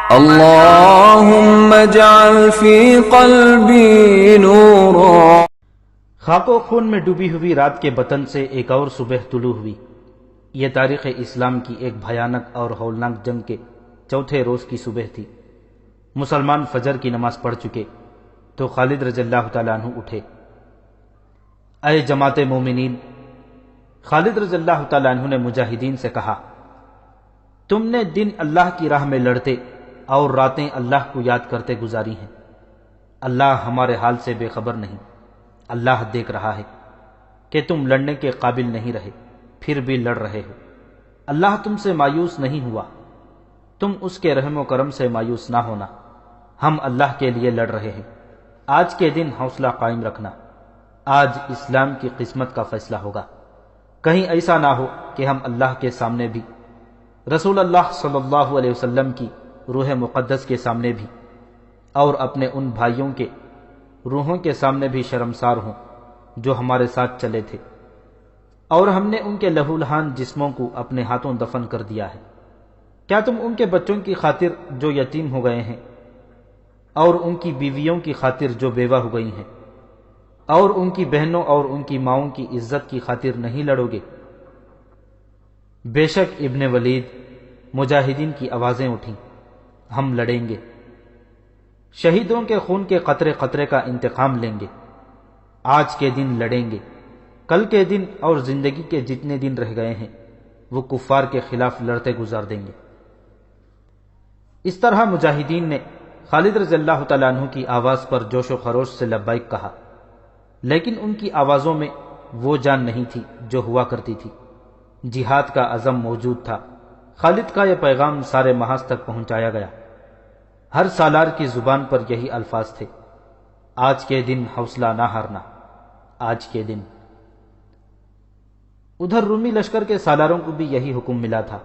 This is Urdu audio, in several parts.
اللهم اجعل في قلبي نورا۔ خاک و خون میں ڈوبی ہوئی رات کے بطن سے ایک اور صبح طلوع ہوئی۔ یہ تاریخ اسلام کی ایک بھیانک اور ہولناک جنگ کے چوتھے روز کی صبح تھی۔ مسلمان فجر کی نماز پڑھ چکے تو خالد رضی اللہ تعالیٰ عنہ اٹھے۔ اے جماعت مومنین، خالد رضی اللہ تعالیٰ عنہ نے مجاہدین سے کہا، تم نے دن اللہ کی راہ میں لڑتے اور راتیں اللہ کو یاد کرتے گزاری ہیں۔ اللہ ہمارے حال سے بے خبر نہیں۔ اللہ دیکھ رہا ہے کہ تم لڑنے کے قابل نہیں رہے، پھر بھی لڑ رہے ہو۔ اللہ تم سے مایوس نہیں ہوا، تم اس کے رحم و کرم سے مایوس نہ ہونا۔ ہم اللہ کے لیے لڑ رہے ہیں۔ آج کے دن حوصلہ قائم رکھنا۔ آج اسلام کی قسمت کا فیصلہ ہوگا۔ کہیں ایسا نہ ہو کہ ہم اللہ کے سامنے بھی، رسول اللہ صلی اللہ علیہ وسلم کی روح مقدس کے سامنے بھی، اور اپنے ان بھائیوں کے روحوں کے سامنے بھی شرمسار ہوں جو ہمارے ساتھ چلے تھے، اور ہم نے ان کے لہو لہان جسموں کو اپنے ہاتھوں دفن کر دیا ہے۔ کیا تم ان کے بچوں کی خاطر جو یتیم ہو گئے ہیں، اور ان کی بیویوں کی خاطر جو بیوہ ہو گئی ہیں، اور ان کی بہنوں اور ان کی ماؤں کی عزت کی خاطر نہیں لڑو گے؟ بے شک ابن ولید، مجاہدین کی آوازیں اٹھیں، ہم لڑیں گے، شہیدوں کے خون کے قطرے قطرے کا انتقام لیں گے۔ آج کے دن لڑیں گے، کل کے دن اور زندگی کے جتنے دن رہ گئے ہیں وہ کفار کے خلاف لڑتے گزار دیں گے۔ اس طرح مجاہدین نے خالد رضی اللہ تعالیٰ عنہ کی آواز پر جوش و خروش سے لبیک کہا، لیکن ان کی آوازوں میں وہ جان نہیں تھی جو ہوا کرتی تھی۔ جہاد کا عزم موجود تھا۔ خالد کا یہ پیغام سارے محاذ تک پہنچایا گیا۔ ہر سالار کی زبان پر یہی الفاظ تھے، آج کے دن حوصلہ نہ ہارنا، آج کے دن۔ ادھر رومی لشکر کے سالاروں کو بھی یہی حکم ملا تھا،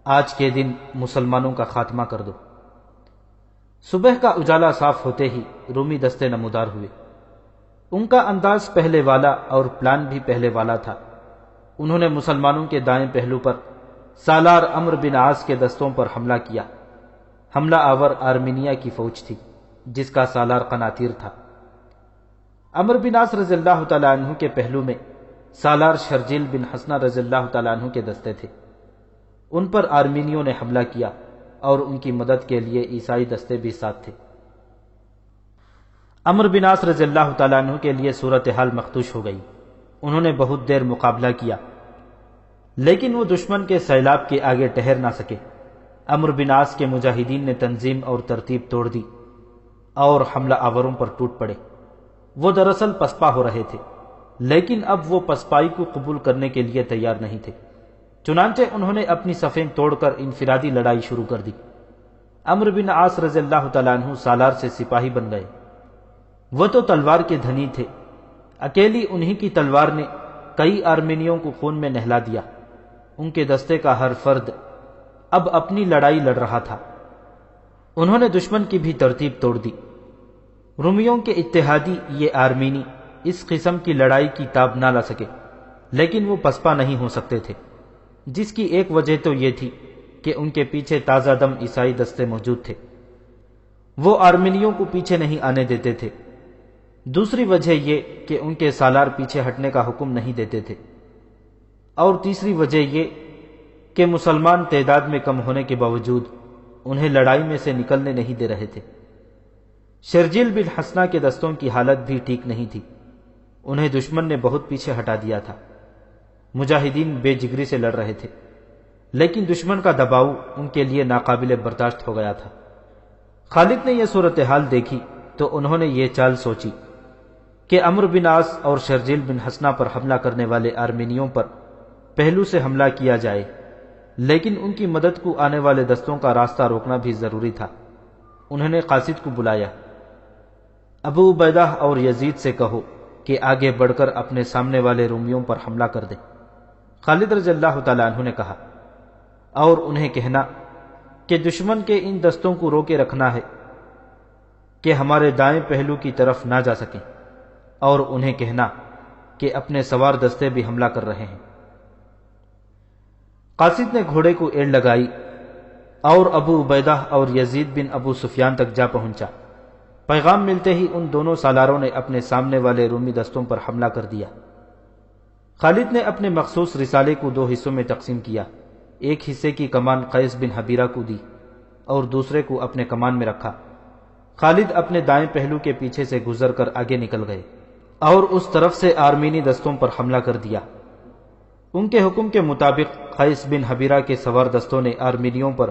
آج کے دن مسلمانوں کا خاتمہ کر دو۔ صبح کا اجالا صاف ہوتے ہی رومی دستے نمودار ہوئے۔ ان کا انداز پہلے والا اور پلان بھی پہلے والا تھا۔ انہوں نے مسلمانوں کے دائیں پہلو پر سالار عمرو بن عاص کے دستوں پر حملہ کیا۔ حملہ آور آرمینیا کی فوج تھی جس کا سالار قناطیر تھا۔ عمرو بن عاص رضی اللہ تعالیٰ عنہ کے پہلو میں سالار شرجیل بن حسنہ رضی اللہ تعالیٰ عنہ کے دستے تھے۔ ان پر آرمینیوں نے حملہ کیا اور ان کی مدد کے لیے عیسائی دستے بھی ساتھ تھے۔ عمرو بن عاص رضی اللہ تعالیٰ عنہ کے لیے صورتحال مخدوش ہو گئی۔ انہوں نے بہت دیر مقابلہ کیا لیکن وہ دشمن کے سیلاب کے آگے ٹھہر نہ سکے۔ عمرو بن عاص کے مجاہدین نے تنظیم اور ترتیب توڑ دی اور حملہ آوروں پر ٹوٹ پڑے۔ وہ دراصل پسپا ہو رہے تھے لیکن اب وہ پسپائی کو قبول کرنے کے لیے تیار نہیں تھے، چنانچہ انہوں نے اپنی صفیں توڑ کر انفرادی لڑائی شروع کر دی۔ عمرو بن عاص رضی اللہ تعالیٰ عنہ سالار سے سپاہی بن گئے۔ وہ تو تلوار کے دھنی تھے، اکیلی انہی کی تلوار نے کئی آرمینیوں کو خون میں نہلا دیا۔ ان کے دستے کا ہر فرد اب اپنی لڑائی لڑ رہا تھا۔ انہوں نے دشمن کی بھی ترتیب توڑ دی۔ رومیوں کے اتحادی یہ آرمینی اس قسم کی لڑائی کی تاب نہ لا سکے، لیکن وہ پسپا نہیں ہو سکتے تھے، جس کی ایک وجہ تو یہ تھی کہ ان کے پیچھے تازہ دم عیسائی دستے موجود تھے۔ وہ آرمینیوں کو پیچھے نہیں آنے دیتے تھے۔ دوسری وجہ یہ کہ ان کے سالار پیچھے ہٹنے کا حکم نہیں دیتے تھے، اور تیسری وجہ یہ کہ مسلمان تعداد میں کم ہونے کے باوجود انہیں لڑائی میں سے نکلنے نہیں دے رہے تھے۔ شرجیل بن حسنہ کے دستوں کی حالت بھی ٹھیک نہیں تھی، انہیں دشمن نے بہت پیچھے ہٹا دیا تھا۔ مجاہدین بے جگری سے لڑ رہے تھے لیکن دشمن کا دباؤ ان کے لیے ناقابل برداشت ہو گیا تھا۔ خالد نے یہ صورتحال دیکھی تو انہوں نے یہ چال سوچی کہ عمرو بن عاص اور شرجیل بن حسنہ پر حملہ کرنے والے آرمینیوں پر پہلو سے حملہ کیا جائے، لیکن ان کی مدد کو آنے والے دستوں کا راستہ روکنا بھی ضروری تھا۔ انہوں نے قاصد کو بلایا، ابو عبیدہ اور یزید سے کہو کہ آگے بڑھ کر اپنے سامنے والے رومیوں پر حملہ کر دیں۔ خالد رضی اللہ تعالیٰ عنہ نے کہا، اور انہیں کہنا کہ دشمن کے ان دستوں کو روکے رکھنا ہے کہ ہمارے دائیں پہلو کی طرف نہ جا سکیں، اور انہیں کہنا کہ اپنے سوار دستے بھی حملہ کر رہے ہیں۔ قاصد نے گھوڑے کو ایڑ لگائی اور ابو عبیدہ اور یزید بن ابو سفیان تک جا پہنچا۔ پیغام ملتے ہی ان دونوں سالاروں نے اپنے سامنے والے رومی دستوں پر حملہ کر دیا۔ خالد نے اپنے مخصوص رسالے کو 2 حصوں میں تقسیم کیا، ایک حصے کی کمان قیس بن حبیرہ کو دی اور دوسرے کو اپنے کمان میں رکھا۔ خالد اپنے دائیں پہلو کے پیچھے سے گزر کر آگے نکل گئے اور اس طرف سے آرمینی دستوں پر حملہ کر دیا۔ ان کے حکم کے مطابق قیس بن حبیرہ کے سوار دستوں نے آرمینیوں پر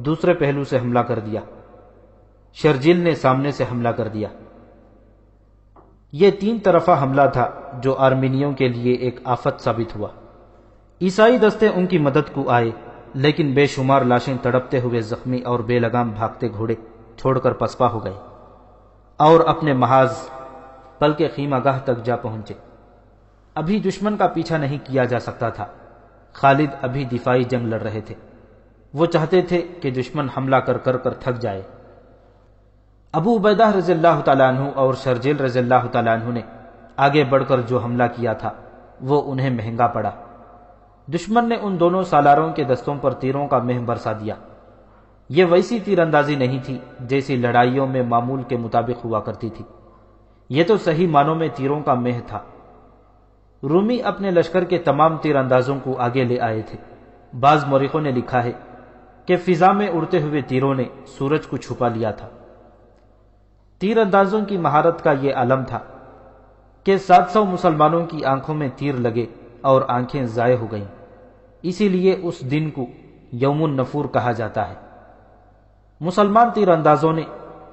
دوسرے پہلو سے حملہ کر دیا۔ شرجیل نے سامنے سے حملہ کر دیا۔ یہ 3 طرفہ حملہ تھا جو آرمینیوں کے لیے ایک آفت ثابت ہوا۔ عیسائی دستے ان کی مدد کو آئے، لیکن بے شمار لاشیں تڑپتے ہوئے زخمی اور بے لگام بھاگتے گھوڑے چھوڑ کر پسپا ہو گئے اور اپنے محاذ بلکہ خیمہ گاہ تک جا پہنچے۔ ابھی دشمن کا پیچھا نہیں کیا جا سکتا تھا۔ خالد ابھی دفاعی جنگ لڑ رہے تھے۔ وہ چاہتے تھے کہ دشمن حملہ کر کر تھک جائے۔ ابو عبیدہ رضی اللہ تعالیٰ عنہ اور شرجیل رضی اللہ تعالیٰ عنہ نے آگے بڑھ کر جو حملہ کیا تھا وہ انہیں مہنگا پڑا۔ دشمن نے ان دونوں سالاروں کے دستوں پر تیروں کا مہ برسا دیا۔ یہ ویسی تیر اندازی نہیں تھی جیسی لڑائیوں میں معمول کے مطابق ہوا کرتی تھی، یہ تو صحیح معنوں میں تیروں کا مہ تھا۔ رومی اپنے لشکر کے تمام تیر اندازوں کو آگے لے آئے تھے۔ بعض مورخوں نے لکھا ہے کہ فضا میں اڑتے ہوئے تیروں نے سورج کو چھپا لیا تھا۔ تیر اندازوں کی مہارت کا یہ عالم تھا کہ 700 مسلمانوں کی آنکھوں میں تیر لگے اور آنکھیں ضائع ہو گئیں۔ اسی لیے اس دن کو یوم النفور کہا جاتا ہے۔ مسلمان تیر اندازوں نے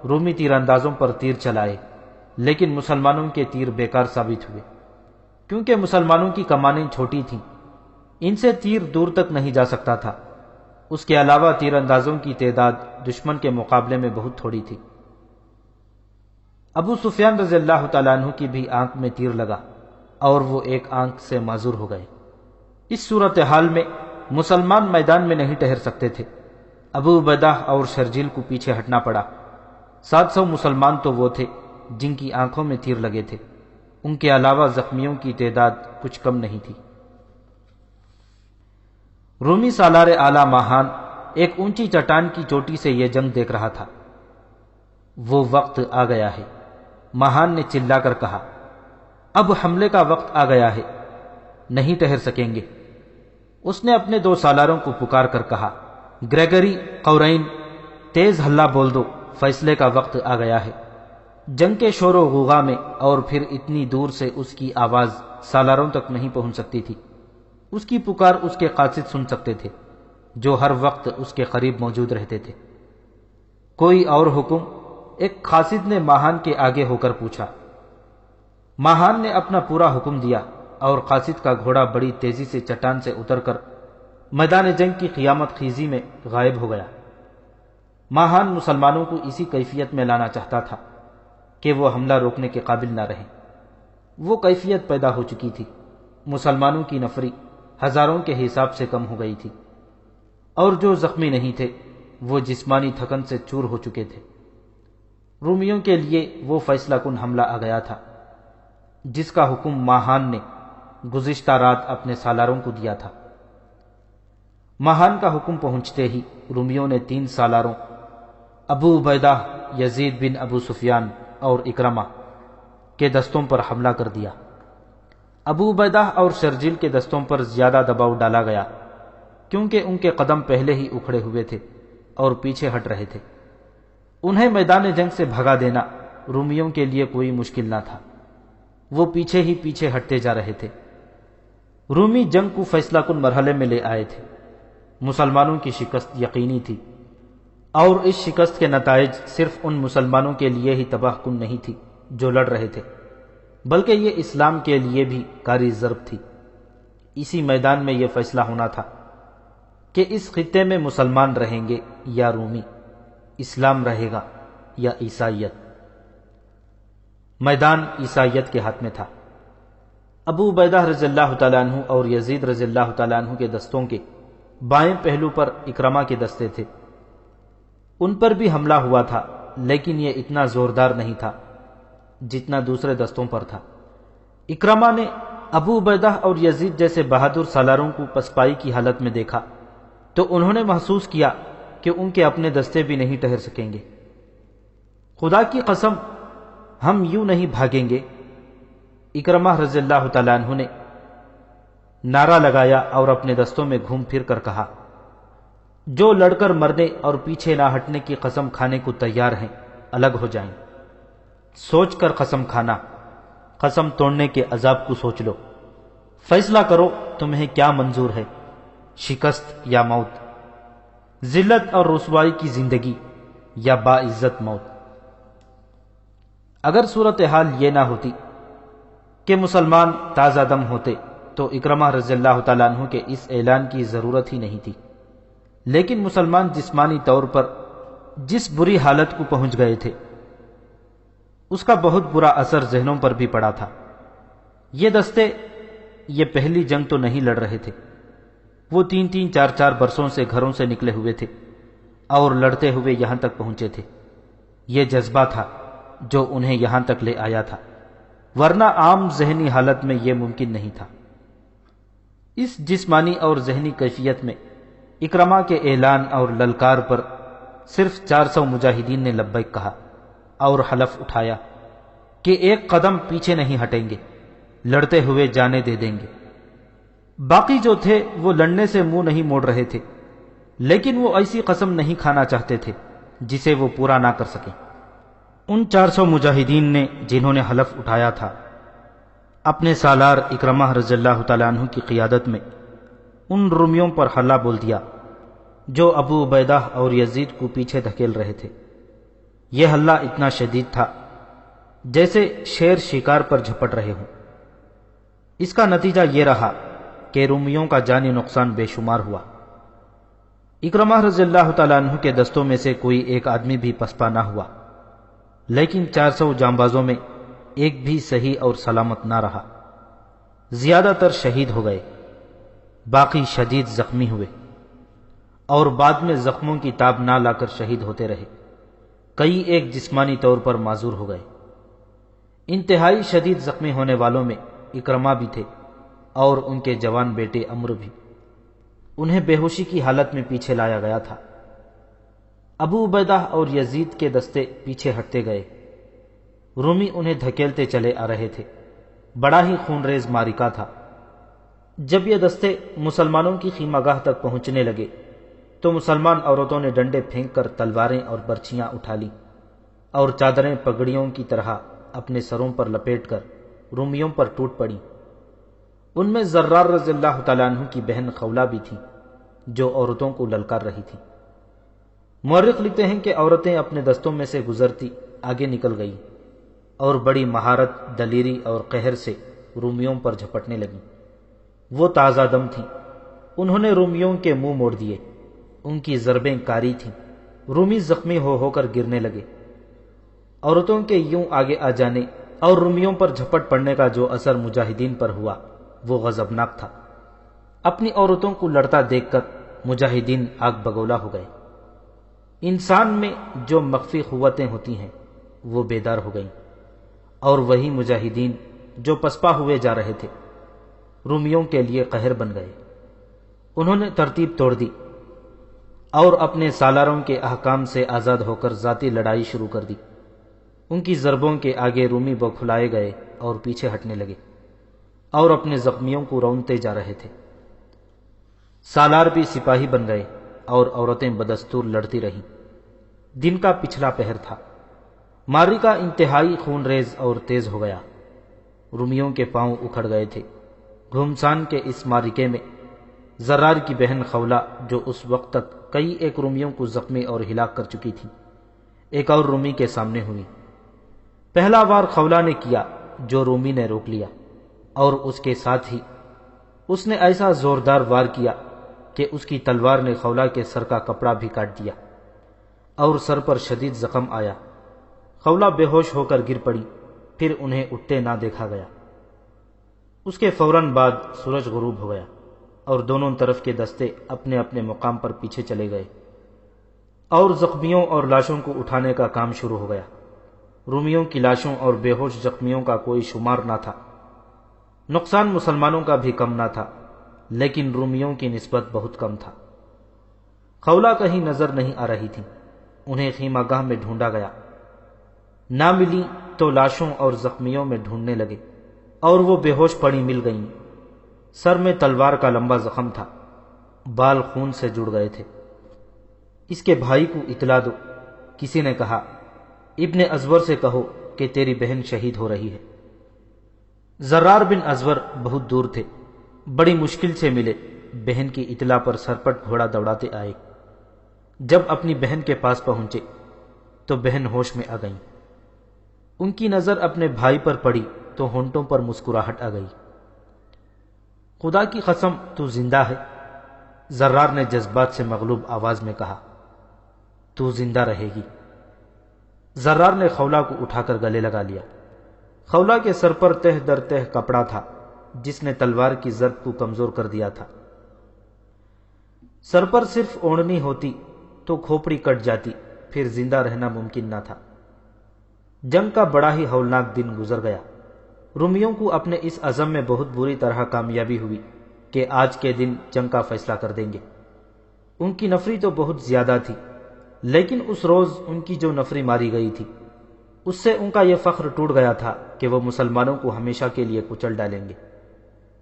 رومی تیر اندازوں پر تیر چلائے، لیکن مسلمانوں کے تیر بیکار ثابت ہوئے، کیونکہ مسلمانوں کی کمانیں چھوٹی تھیں، ان سے تیر دور تک نہیں جا سکتا تھا۔ اس کے علاوہ تیر اندازوں کی تعداد دشمن کے مقابلے میں بہت تھوڑی تھی۔ ابو سفیان رضی اللہ تعالیٰ عنہ کی بھی آنکھ میں تیر لگا اور وہ ایک آنکھ سے معذور ہو گئے۔ اس صورتحال میں مسلمان میدان میں نہیں ٹھہر سکتے تھے۔ ابو عبیدہ اور شرجیل کو پیچھے ہٹنا پڑا۔ 700 مسلمان تو وہ تھے جن کی آنکھوں میں تیر لگے تھے، ان کے علاوہ زخمیوں کی تعداد کچھ کم نہیں تھی۔ رومی سالار اعلیٰ ماہان ایک اونچی چٹان کی چوٹی سے یہ جنگ دیکھ رہا تھا۔ وہ وقت آ گیا ہے، ماہان نے چلا کر کہا، اب حملے کا وقت آ گیا ہے، نہیں ٹھہر سکیں گے۔ اس نے اپنے 2 سالاروں کو پکار کر کہا، گریگری، قورین، تیز ہلہ بول دو، فیصلے کا وقت آ گیا ہے۔ جنگ کے شور و غوغا میں اور پھر اتنی دور سے اس کی آواز سالاروں تک نہیں پہنچ سکتی تھی۔ اس کی پکار اس کے قاصد سن سکتے تھے جو ہر وقت اس کے قریب موجود رہتے تھے۔ کوئی اور حکم؟ ایک قاصد نے ماہان کے آگے ہو کر پوچھا۔ ماہان نے اپنا پورا حکم دیا اور قاصد کا گھوڑا بڑی تیزی سے چٹان سے اتر کر میدان جنگ کی قیامت خیزی میں غائب ہو گیا۔ ماہان مسلمانوں کو اسی کیفیت میں لانا چاہتا تھا کہ وہ حملہ روکنے کے قابل نہ رہیں۔ وہ کیفیت پیدا ہو چکی تھی۔ مسلمانوں کی نفری ہزاروں کے حساب سے کم ہو گئی تھی، اور جو زخمی نہیں تھے وہ جسمانی تھکن سے چور ہو چکے تھے۔ رومیوں کے لیے وہ فیصلہ کن حملہ آ گیا تھا جس کا حکم ماہان نے گزشتہ رات اپنے سالاروں کو دیا تھا۔ ماہان کا حکم پہنچتے ہی رومیوں نے 3 سالاروں ابو عبیدہ، یزید بن ابو سفیان اور اکرمہ کے دستوں پر حملہ کر دیا۔ ابو عبیدہ اور شرجیل کے دستوں پر زیادہ دباؤ ڈالا گیا کیونکہ ان کے قدم پہلے ہی اکھڑے ہوئے تھے اور پیچھے ہٹ رہے تھے۔ انہیں میدان جنگ سے بھگا دینا رومیوں کے لیے کوئی مشکل نہ تھا۔ وہ پیچھے ہی پیچھے ہٹتے جا رہے تھے۔ رومی جنگ کو فیصلہ کن مرحلے میں لے آئے تھے۔ مسلمانوں کی شکست یقینی تھی، اور اس شکست کے نتائج صرف ان مسلمانوں کے لیے ہی تباہ کن نہیں تھی جو لڑ رہے تھے، بلکہ یہ اسلام کے لیے بھی کاری ضرب تھی۔ اسی میدان میں یہ فیصلہ ہونا تھا کہ اس خطے میں مسلمان رہیں گے یا رومی، اسلام رہے گا یا عیسائیت۔ میدان عیسائیت کے ہاتھ میں تھا۔ ابو عبیدہ رضی اللہ تعالیٰ عنہ اور یزید رضی اللہ تعالیٰ عنہ کے دستوں کے بائیں پہلو پر اکرمہ کے دستے تھے۔ ان پر بھی حملہ ہوا تھا، لیکن یہ اتنا زوردار نہیں تھا جتنا دوسرے دستوں پر تھا۔ اکرمہ نے ابو عبیدہ اور یزید جیسے بہادر سالاروں کو پسپائی کی حالت میں دیکھا تو انہوں نے محسوس کیا کہ ان کے اپنے دستے بھی نہیں ٹھہر سکیں گے۔ خدا کی قسم ہم یوں نہیں بھاگیں گے۔ اکرمہ رضی اللہ تعالیٰ عنہ نے نعرہ لگایا اور اپنے دستوں میں گھوم پھر کر کہا، جو لڑ کر مرنے اور پیچھے نہ ہٹنے کی قسم کھانے کو تیار ہیں الگ ہو جائیں۔ سوچ کر قسم کھانا، قسم توڑنے کے عذاب کو سوچ لو، فیصلہ کرو تمہیں کیا منظور ہے، شکست یا موت، ذلت اور رسوائی کی زندگی یا باعزت موت۔ اگر صورتحال یہ نہ ہوتی کہ مسلمان تازہ دم ہوتے تو اکرمہ رضی اللہ تعالیٰ عنہ کے اس اعلان کی ضرورت ہی نہیں تھی، لیکن مسلمان جسمانی طور پر جس بری حالت کو پہنچ گئے تھے اس کا بہت برا اثر ذہنوں پر بھی پڑا تھا۔ یہ دستے یہ پہلی جنگ تو نہیں لڑ رہے تھے، وہ 3-3 4-4 برسوں سے گھروں سے نکلے ہوئے تھے اور لڑتے ہوئے یہاں تک پہنچے تھے۔ یہ جذبہ تھا جو انہیں یہاں تک لے آیا تھا، ورنہ عام ذہنی حالت میں یہ ممکن نہیں تھا۔ اس جسمانی اور ذہنی کیفیت میں اکرمہ کے اعلان اور للکار پر صرف 400 مجاہدین نے لبیک کہا اور حلف اٹھایا کہ ایک قدم پیچھے نہیں ہٹیں گے، لڑتے ہوئے جانے دے دیں گے۔ باقی جو تھے وہ لڑنے سے منہ نہیں موڑ رہے تھے، لیکن وہ ایسی قسم نہیں کھانا چاہتے تھے جسے وہ پورا نہ کر سکیں۔ ان 400 مجاہدین نے جنہوں نے حلف اٹھایا تھا، اپنے سالار اکرمہ رضی اللہ تعالیٰ عنہ کی قیادت میں ان رومیوں پر حملہ بول دیا جو ابو عبیدہ اور یزید کو پیچھے دھکیل رہے تھے۔ یہ حملہ اتنا شدید تھا جیسے شیر شکار پر جھپٹ رہے ہوں۔ اس کا نتیجہ یہ رہا کہ رومیوں کا جانی نقصان بے شمار ہوا۔ اکرمہ رضی اللہ تعالیٰ عنہ کے دستوں میں سے کوئی ایک آدمی بھی پسپا نہ ہوا، لیکن 400 جانبازوں میں ایک بھی صحیح اور سلامت نہ رہا۔ زیادہ تر شہید ہو گئے، باقی شدید زخمی ہوئے اور بعد میں زخموں کی تاب نہ لا کر شہید ہوتے رہے۔ کئی ایک جسمانی طور پر معذور ہو گئے۔ انتہائی شدید زخمی ہونے والوں میں اکرمہ بھی تھے اور ان کے جوان بیٹے عمرو بھی۔ انہیں بے ہوشی کی حالت میں پیچھے لایا گیا تھا۔ ابو عبیدہ اور یزید کے دستے پیچھے ہٹتے گئے، رومی انہیں دھکیلتے چلے آ رہے تھے۔ بڑا ہی خون ریز معرکہ تھا۔ جب یہ دستے مسلمانوں کی خیمہ گاہ تک پہنچنے لگے تو مسلمان عورتوں نے ڈنڈے پھینک کر تلواریں اور برچیاں اٹھا لیں اور چادریں پگڑیوں کی طرح اپنے سروں پر لپیٹ کر رومیوں پر ٹوٹ پڑیں۔ ان میں زرار رضی اللہ تعالیٰ عنہ کی بہن خولہ بھی تھی جو عورتوں کو للکار رہی تھی۔ مورخ لکھتے ہیں کہ عورتیں اپنے دستوں میں سے گزرتی آگے نکل گئیں اور بڑی مہارت، دلیری اور قہر سے رومیوں پر جھپٹنے لگیں۔ وہ تازہ دم تھیں، انہوں نے رومیوں کے منہ موڑ دیے، ان کی ضربیں کاری تھیں، رومی زخمی ہو کر گرنے لگے۔ عورتوں کے یوں آگے آ جانے اور رومیوں پر جھپٹ پڑنے کا جو اثر مجاہدین پر ہوا وہ غضبناک تھا۔ اپنی عورتوں کو لڑتا دیکھ کر مجاہدین آگ بگولا ہو گئے۔ انسان میں جو مخفی قوتیں ہوتی ہیں وہ بیدار ہو گئیں، اور وہی مجاہدین جو پسپا ہوئے جا رہے تھے رومیوں کے لیے قہر بن گئے۔ انہوں نے ترتیب توڑ دی اور اپنے سالاروں کے احکام سے آزاد ہو کر ذاتی لڑائی شروع کر دی۔ ان کی ضربوں کے آگے رومی بوکھلائے گئے اور پیچھے ہٹنے لگے اور اپنے زخمیوں کو رونتے جا رہے تھے۔ سالار بھی سپاہی بن گئے اور عورتیں بدستور لڑتی رہیں۔ دن کا پچھلا پہر تھا۔ معرکہ انتہائی خون ریز اور تیز ہو گیا۔ رومیوں کے پاؤں اکھڑ گئے تھے۔ گھمسان کے اس معرکے میں زرار کی بہن خولہ، جو اس وقت تک کئی ایک رومیوں کو زخمی اور ہلاک کر چکی تھی، ایک اور رومی کے سامنے ہوئی۔ پہلا وار خولہ نے کیا جو رومی نے روک لیا، اور اس کے ساتھ ہی اس نے ایسا زوردار وار کیا کہ اس کی تلوار نے خولہ کے سر کا کپڑا بھی کاٹ دیا اور سر پر شدید زخم آیا۔ خولہ بے ہوش ہو کر گر پڑی، پھر انہیں اٹھتے نہ دیکھا گیا۔ اس کے فوراً بعد سورج غروب ہو گیا اور دونوں طرف کے دستے اپنے اپنے مقام پر پیچھے چلے گئے اور زخمیوں اور لاشوں کو اٹھانے کا کام شروع ہو گیا۔ رومیوں کی لاشوں اور بے ہوش زخمیوں کا کوئی شمار نہ تھا۔ نقصان مسلمانوں کا بھی کم نہ تھا، لیکن رومیوں کی نسبت بہت کم تھا۔ خولہ کہیں نظر نہیں آ رہی تھی، انہیں خیمہ گاہ میں ڈھونڈا گیا، نہ ملی تو لاشوں اور زخمیوں میں ڈھونڈنے لگے اور وہ بے ہوش پڑی مل گئیں۔ سر میں تلوار کا لمبا زخم تھا، بال خون سے جڑ گئے تھے۔ اس کے بھائی کو اطلاع دو، کسی نے کہا، ابن ازور سے کہو کہ تیری بہن شہید ہو رہی ہے۔ زرار بن ازور بہت دور تھے، بڑی مشکل سے ملے، بہن کی اطلاع پر سرپٹ گھوڑا دوڑاتے آئے۔ جب اپنی بہن کے پاس پہنچے تو بہن ہوش میں آ گئیں۔ ان کی نظر اپنے بھائی پر پڑی تو ہونٹوں پر مسکراہٹ آ گئی۔ خدا کی قسم تو زندہ ہے، زرار نے جذبات سے مغلوب آواز میں کہا۔ تو زندہ رہے گی۔ زرار نے خولہ کو اٹھا کر گلے لگا لیا۔ خولہ کے سر پر تہ در تہ کپڑا تھا جس نے تلوار کی ضرب کو کمزور کر دیا تھا۔ سر پر صرف اوڑھنی ہوتی تو کھوپڑی کٹ جاتی، پھر زندہ رہنا ممکن نہ تھا۔ جنگ کا بڑا ہی ہولناک دن گزر گیا۔ رومیوں کو اپنے اس عزم میں بہت بری طرح کامیابی ہوئی کہ آج کے دن جنگ کا فیصلہ کر دیں گے۔ ان کی نفری تو بہت زیادہ تھی، لیکن اس روز ان کی جو نفری ماری گئی تھی اس سے ان کا یہ فخر ٹوٹ گیا تھا کہ وہ مسلمانوں کو ہمیشہ کے لیے کچل ڈالیں گے۔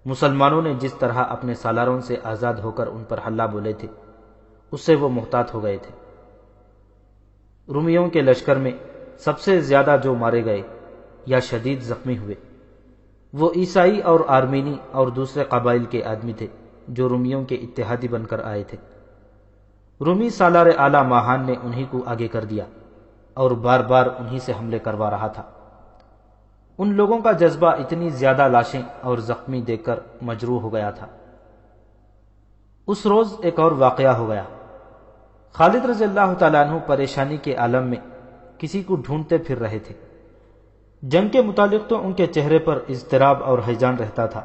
مسلمانوں نے جس طرح اپنے سالاروں سے آزاد ہو کر ان پر حلہ بولے تھے، اس سے وہ محتاط ہو گئے تھے۔ رومیوں کے لشکر میں سب سے زیادہ جو مارے گئے یا شدید زخمی ہوئے وہ عیسائی اور آرمینی اور دوسرے قبائل کے آدمی تھے جو رومیوں کے اتحادی بن کر آئے تھے۔ رومی سالار اعلیٰ ماہان نے انہی کو آگے کر دیا اور بار بار انہی سے حملے کروا رہا تھا۔ ان لوگوں کا جذبہ اتنی زیادہ لاشیں اور زخمی دیکھ کر مجروح ہو گیا تھا۔ اس روز ایک اور واقعہ ہو گیا۔ خالد رضی اللہ تعالیٰ عنہ پریشانی کے عالم میں کسی کو ڈھونڈتے پھر رہے تھے۔ جنگ کے متعلق تو ان کے چہرے پر اضطراب اور ہیجان رہتا تھا،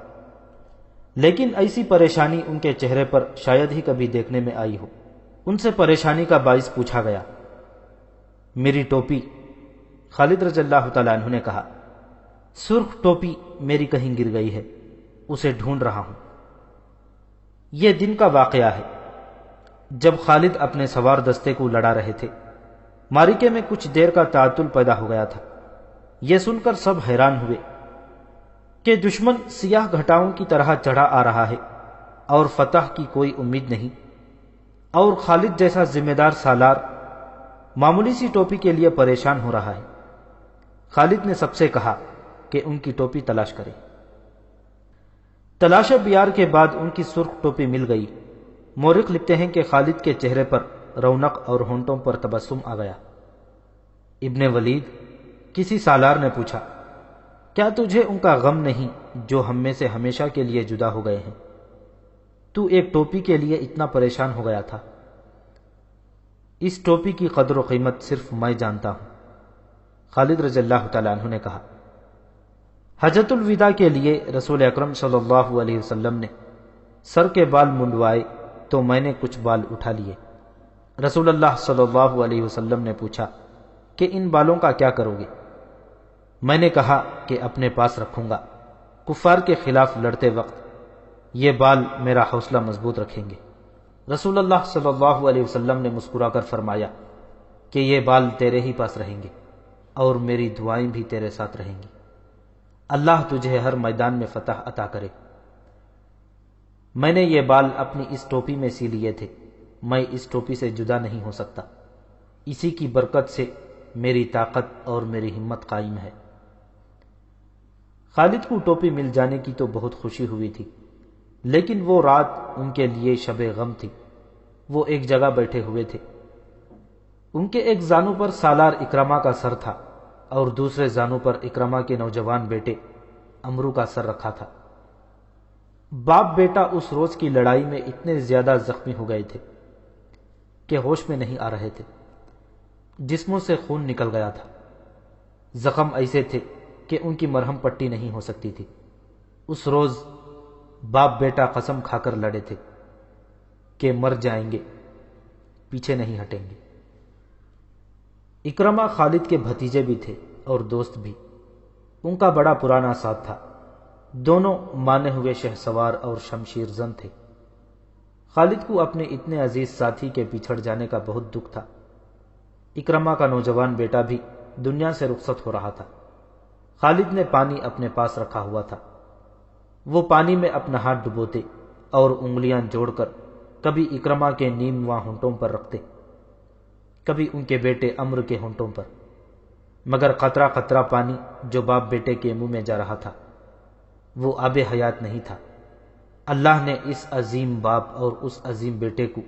لیکن ایسی پریشانی ان کے چہرے پر شاید ہی کبھی دیکھنے میں آئی ہو۔ ان سے پریشانی کا باعث پوچھا گیا۔ میری ٹوپی، خالد رضی اللہ تعالیٰ عنہ نے کہا، سرخ ٹوپی میری کہیں گر گئی ہے، اسے ڈھونڈ رہا ہوں۔ یہ دن کا واقعہ ہے جب خالد اپنے سوار دستے کو لڑا رہے تھے۔ معرکے میں کچھ دیر کا تعطل پیدا ہو گیا تھا۔ یہ سن کر سب حیران ہوئے کہ دشمن سیاہ گھٹاؤں کی طرح چڑھا آ رہا ہے اور فتح کی کوئی امید نہیں، اور خالد جیسا ذمہ دار سالار معمولی سی ٹوپی کے لیے پریشان ہو رہا ہے۔ خالد نے سب سے کہا کہ ان کی ٹوپی تلاش کرے۔ تلاش بیار کے بعد ان کی سرخ ٹوپی مل گئی۔ مورخ لکھتے ہیں کہ خالد کے چہرے پر رونق اور ہونٹوں پر تبسم آ گیا۔ ابن ولید، کسی سالار نے پوچھا، کیا تجھے ان کا غم نہیں جو ہم میں سے ہمیشہ کے لیے جدا ہو گئے ہیں؟ تو ایک ٹوپی کے لیے اتنا پریشان ہو گیا تھا؟ اس ٹوپی کی قدر و قیمت صرف میں جانتا ہوں، خالد رضی اللہ تعالیٰ عنہ نے کہا۔ حجۃ الوداع کے لیے رسول اکرم صلی اللہ علیہ وسلم نے سر کے بال منڈوائے تو میں نے کچھ بال اٹھا لیے۔ رسول اللہ صلی اللہ علیہ وسلم نے پوچھا کہ ان بالوں کا کیا کرو گے؟ میں نے کہا کہ اپنے پاس رکھوں گا، کفار کے خلاف لڑتے وقت یہ بال میرا حوصلہ مضبوط رکھیں گے۔ رسول اللہ صلی اللہ علیہ وسلم نے مسکرا کر فرمایا کہ یہ بال تیرے ہی پاس رہیں گے اور میری دعائیں بھی تیرے ساتھ رہیں گی۔ اللہ تجھے ہر میدان میں فتح عطا کرے۔ میں نے یہ بال اپنی اس ٹوپی میں سی لیے تھے، میں اس ٹوپی سے جدا نہیں ہو سکتا، اسی کی برکت سے میری طاقت اور میری ہمت قائم ہے۔ خالد کو ٹوپی مل جانے کی تو بہت خوشی ہوئی تھی، لیکن وہ رات ان کے لیے شب غم تھی۔ وہ ایک جگہ بیٹھے ہوئے تھے۔ ان کے ایک زانو پر سالار اکرمہ کا سر تھا اور دوسرے زانو پر اکرمہ کے نوجوان بیٹے امرو کا سر رکھا تھا۔ باپ بیٹا اس روز کی لڑائی میں اتنے زیادہ زخمی ہو گئے تھے کہ ہوش میں نہیں آ رہے تھے، جسموں سے خون نکل گیا تھا۔ زخم ایسے تھے کہ ان کی مرہم پٹی نہیں ہو سکتی تھی۔ اس روز باپ بیٹا قسم کھا کر لڑے تھے کہ مر جائیں گے، پیچھے نہیں ہٹیں گے۔ اکرمہ خالد کے بھتیجے بھی تھے اور دوست بھی، ان کا بڑا پرانا ساتھ تھا، دونوں مانے ہوئے شہ سوار اور شمشیر زن تھے۔ خالد کو اپنے اتنے عزیز ساتھی کے بچھڑ جانے کا بہت دکھ تھا۔ اکرمہ کا نوجوان بیٹا بھی دنیا سے رخصت ہو رہا تھا۔ خالد نے پانی اپنے پاس رکھا ہوا تھا۔ وہ پانی میں اپنا ہاتھ ڈبوتے اور انگلیاں جوڑ کر کبھی اکرمہ کے نیمواں ہونٹوں پر رکھتے، کبھی ان کے بیٹے عمرو کے ہونٹوں پر، مگر قطرہ قطرہ پانی جو باپ بیٹے کے منہ میں جا رہا تھا وہ آب حیات نہیں تھا۔ اللہ نے اس عظیم باپ اور اس عظیم بیٹے کو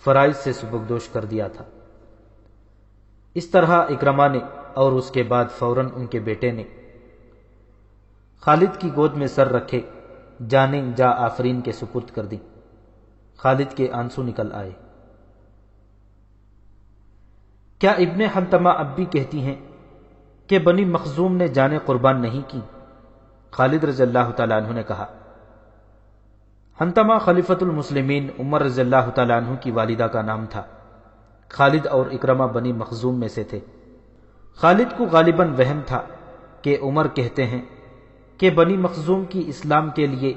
فرائض سے سبکدوش کر دیا تھا۔ اس طرح اکرمہ نے اور اس کے بعد فوراً ان کے بیٹے نے خالد کی گود میں سر رکھے جانیں جا آفرین کے سپرد کر دی۔ خالد کے آنسو نکل آئے۔ کیا ابن حنتمہ اب بھی کہتی ہیں کہ بنی مخزوم نے جانیں قربان نہیں کی؟ خالد رضی اللہ تعالیٰ عنہ نے کہا، حنتمہ خلیفۃ المسلمین عمر رضی اللہ تعالیٰ عنہ کی والدہ کا نام تھا۔ خالد اور اکرمہ بنی مخزوم میں سے تھے۔ خالد کو غالباً وہم تھا کہ عمر کہتے ہیں کہ بنی مخزوم کی اسلام کے لیے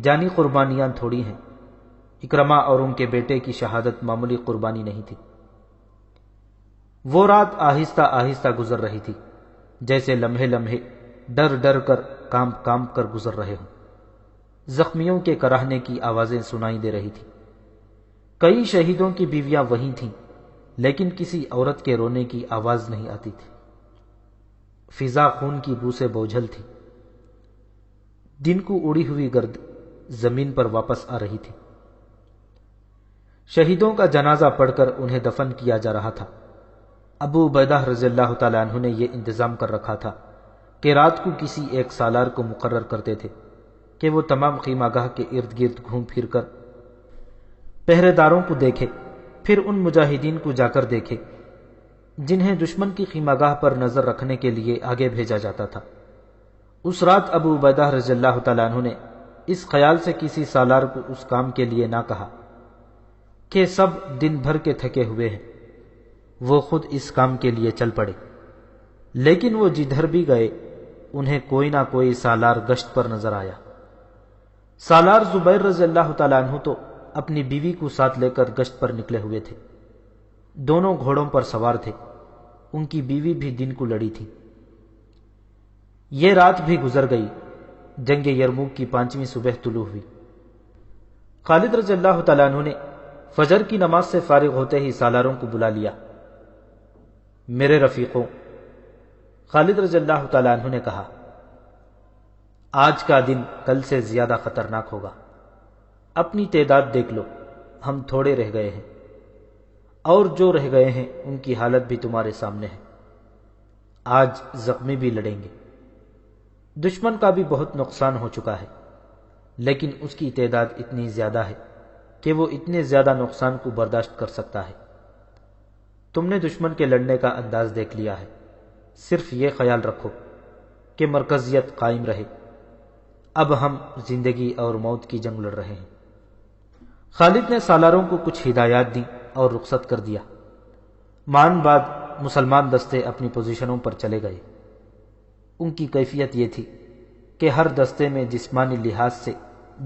جانی قربانیاں تھوڑی ہیں۔ اکرمہ اور ان کے بیٹے کی شہادت معمولی قربانی نہیں تھی۔ وہ رات آہستہ آہستہ گزر رہی تھی، جیسے لمحے لمحے ڈر ڈر کر کام کام کر گزر رہے ہوں۔ زخمیوں کے کراہنے کی آوازیں سنائی دے رہی تھی۔ کئی شہیدوں کی بیویاں وہیں تھیں، لیکن کسی عورت کے رونے کی آواز نہیں آتی تھی۔ فضا خون کی بو سے بوجھل تھی۔ دن کو اڑی ہوئی گرد زمین پر واپس آ رہی تھی۔ شہیدوں کا جنازہ پڑھ کر انہیں دفن کیا جا رہا تھا۔ ابو عبیدہ رضی اللہ تعالیٰ عنہ نے یہ انتظام کر رکھا تھا کہ رات کو کسی ایک سالار کو مقرر کرتے تھے کہ وہ تمام خیمہ گاہ کے ارد گرد گھوم پھر کر پہرے داروں کو دیکھے، پھر ان مجاہدین کو جا کر دیکھے جنہیں دشمن کی خیمہ گاہ پر نظر رکھنے کے لیے آگے بھیجا جاتا تھا۔ اس رات ابو عبیدہ رضی اللہ تعالیٰ عنہ نے اس خیال سے کسی سالار کو اس کام کے لیے نہ کہا کہ سب دن بھر کے تھکے ہوئے ہیں، وہ خود اس کام کے لیے چل پڑے۔ لیکن وہ جدھر بھی گئے انہیں کوئی نہ کوئی سالار گشت پر نظر آیا۔ سالار زبیر رضی اللہ تعالیٰ عنہ تو اپنی بیوی کو ساتھ لے کر گشت پر نکلے ہوئے تھے۔ دونوں گھوڑوں پر سوار تھے۔ ان کی بیوی بھی دن کو لڑی تھی۔ یہ رات بھی گزر گئی۔ جنگ یرموک کی 5ویں صبح طلوع ہوئی۔ خالد رضی اللہ تعالیٰ عنہ نے فجر کی نماز سے فارغ ہوتے ہی سالاروں کو بلا لیا۔ میرے رفیقوں، خالد رضی اللہ تعالیٰ عنہ نے کہا، آج کا دن کل سے زیادہ خطرناک ہوگا۔ اپنی تعداد دیکھ لو، ہم تھوڑے رہ گئے ہیں، اور جو رہ گئے ہیں ان کی حالت بھی تمہارے سامنے ہے۔ آج زخمی بھی لڑیں گے۔ دشمن کا بھی بہت نقصان ہو چکا ہے، لیکن اس کی تعداد اتنی زیادہ ہے کہ وہ اتنے زیادہ نقصان کو برداشت کر سکتا ہے۔ تم نے دشمن کے لڑنے کا انداز دیکھ لیا ہے، صرف یہ خیال رکھو کہ مرکزیت قائم رہے۔ اب ہم زندگی اور موت کی جنگ لڑ رہے ہیں۔ خالد نے سالاروں کو کچھ ہدایات دیں اور رخصت کر دیا۔ مان بعد مسلمان دستے اپنی پوزیشنوں پر چلے گئے۔ ان کی کیفیت یہ تھی کہ ہر دستے میں جسمانی لحاظ سے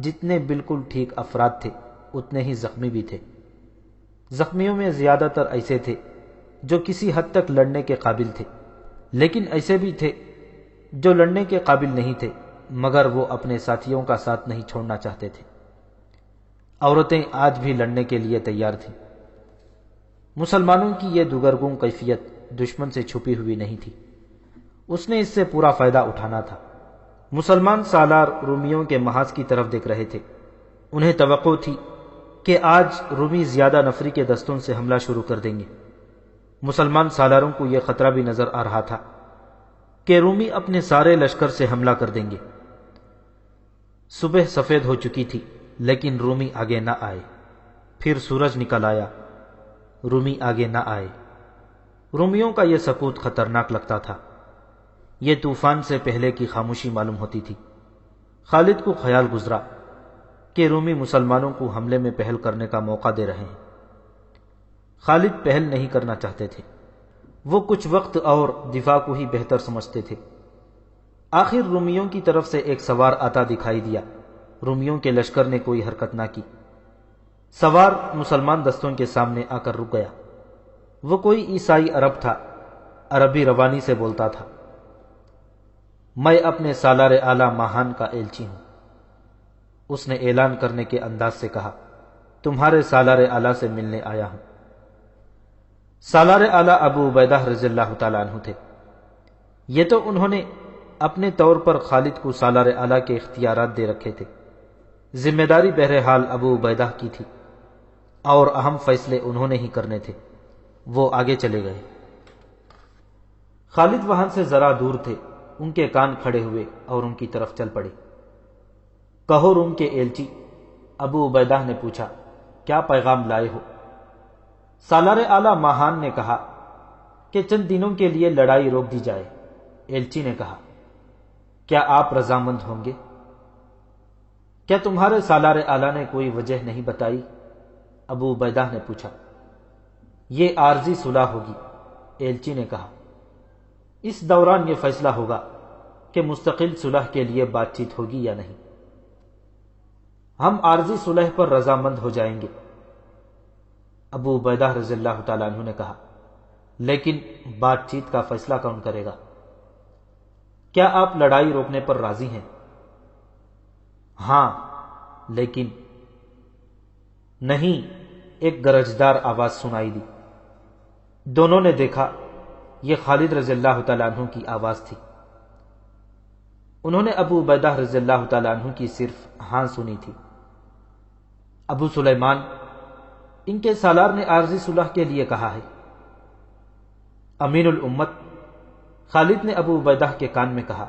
جتنے بالکل ٹھیک افراد تھے اتنے ہی زخمی بھی تھے۔ زخمیوں میں زیادہ تر ایسے تھے جو کسی حد تک لڑنے کے قابل تھے، لیکن ایسے بھی تھے جو لڑنے کے قابل نہیں تھے مگر وہ اپنے ساتھیوں کا ساتھ نہیں چھوڑنا چاہتے تھے۔ عورتیں آج بھی لڑنے کے لیے تیار تھیں۔ مسلمانوں کی یہ دگرگوں کیفیت دشمن سے چھپی ہوئی نہیں تھی، اس نے اس سے پورا فائدہ اٹھانا تھا۔ مسلمان سالار رومیوں کے محاذ کی طرف دیکھ رہے تھے۔ انہیں توقع تھی کہ آج رومی زیادہ نفری کے دستوں سے حملہ شروع کر دیں گے۔ مسلمان سالاروں کو یہ خطرہ بھی نظر آ رہا تھا کہ رومی اپنے سارے لشکر سے حملہ کر دیں گے۔ صبح سفید ہو چکی تھی لیکن رومی آگے نہ آئے۔ پھر سورج نکل آیا، رومی آگے نہ آئے۔ رومیوں کا یہ سکوت خطرناک لگتا تھا۔ یہ طوفان سے پہلے کی خاموشی معلوم ہوتی تھی۔ خالد کو خیال گزرا کہ رومی مسلمانوں کو حملے میں پہل کرنے کا موقع دے رہے ہیں۔ خالد پہل نہیں کرنا چاہتے تھے۔ وہ کچھ وقت اور دفاع کو ہی بہتر سمجھتے تھے۔ آخر رومیوں کی طرف سے ایک سوار آتا دکھائی دیا۔ رومیوں کے لشکر نے کوئی حرکت نہ کی۔ سوار مسلمان دستوں کے سامنے آ کر رک گیا۔ وہ کوئی عیسائی عرب تھا، عربی روانی سے بولتا تھا۔ میں اپنے سالار اعلی ماہان کا ایلچی ہوں، اس نے اعلان کرنے کے انداز سے کہا۔ تمہارے سالار اعلی سے ملنے آیا ہوں۔ سالار اعلی ابو عبیدہ رضی اللہ تعالیٰ عنہ تھے۔ یہ تو انہوں نے اپنے طور پر خالد کو سالار اعلی کے اختیارات دے رکھے تھے۔ ذمہ داری بہرحال ابو عبیدہ کی تھی اور اہم فیصلے انہوں نے ہی کرنے تھے۔ وہ آگے چلے گئے۔ خالد وہاں سے ذرا دور تھے، ان کے کان کھڑے ہوئے اور ان کی طرف چل پڑے۔ کہو روم کے ایلچی، ابو عبیدہ نے پوچھا، کیا پیغام لائے ہو؟ سالار اعلی ماہان نے کہا کہ چند دنوں کے لیے لڑائی روک دی جائے۔ ایلچی نے کہا، کیا آپ رضامند ہوں گے؟ کیا تمہارے سالار اعلی نے کوئی وجہ نہیں بتائی؟ ابو عبیدہ نے پوچھا۔ یہ عارضی صلح ہوگی، ایلچی نے کہا۔ اس دوران یہ فیصلہ ہوگا کہ مستقل صلح کے لیے بات چیت ہوگی یا نہیں۔ ہم عارضی صلح پر رضامند ہو جائیں گے، ابو عبیدہ رضی اللہ تعالیٰ عنہ نے کہا، لیکن بات چیت کا فیصلہ کون کرے گا؟ کیا آپ لڑائی روکنے پر راضی ہیں؟ ہاں، لیکن نہیں، ایک گرجدار آواز سنائی دی۔ دونوں نے دیکھا یہ خالد رضی اللہ تعالیٰ عنہ کی آواز تھی۔ انہوں نے ابو عبیدہ رضی اللہ تعالیٰ عنہ کی صرف ہاں سنی تھی۔ ابو سلیمان، ان کے سالار نے عارضی صلح کے لیے کہا ہے۔ امین الامت، خالد نے ابو عبیدہ کے کان میں کہا،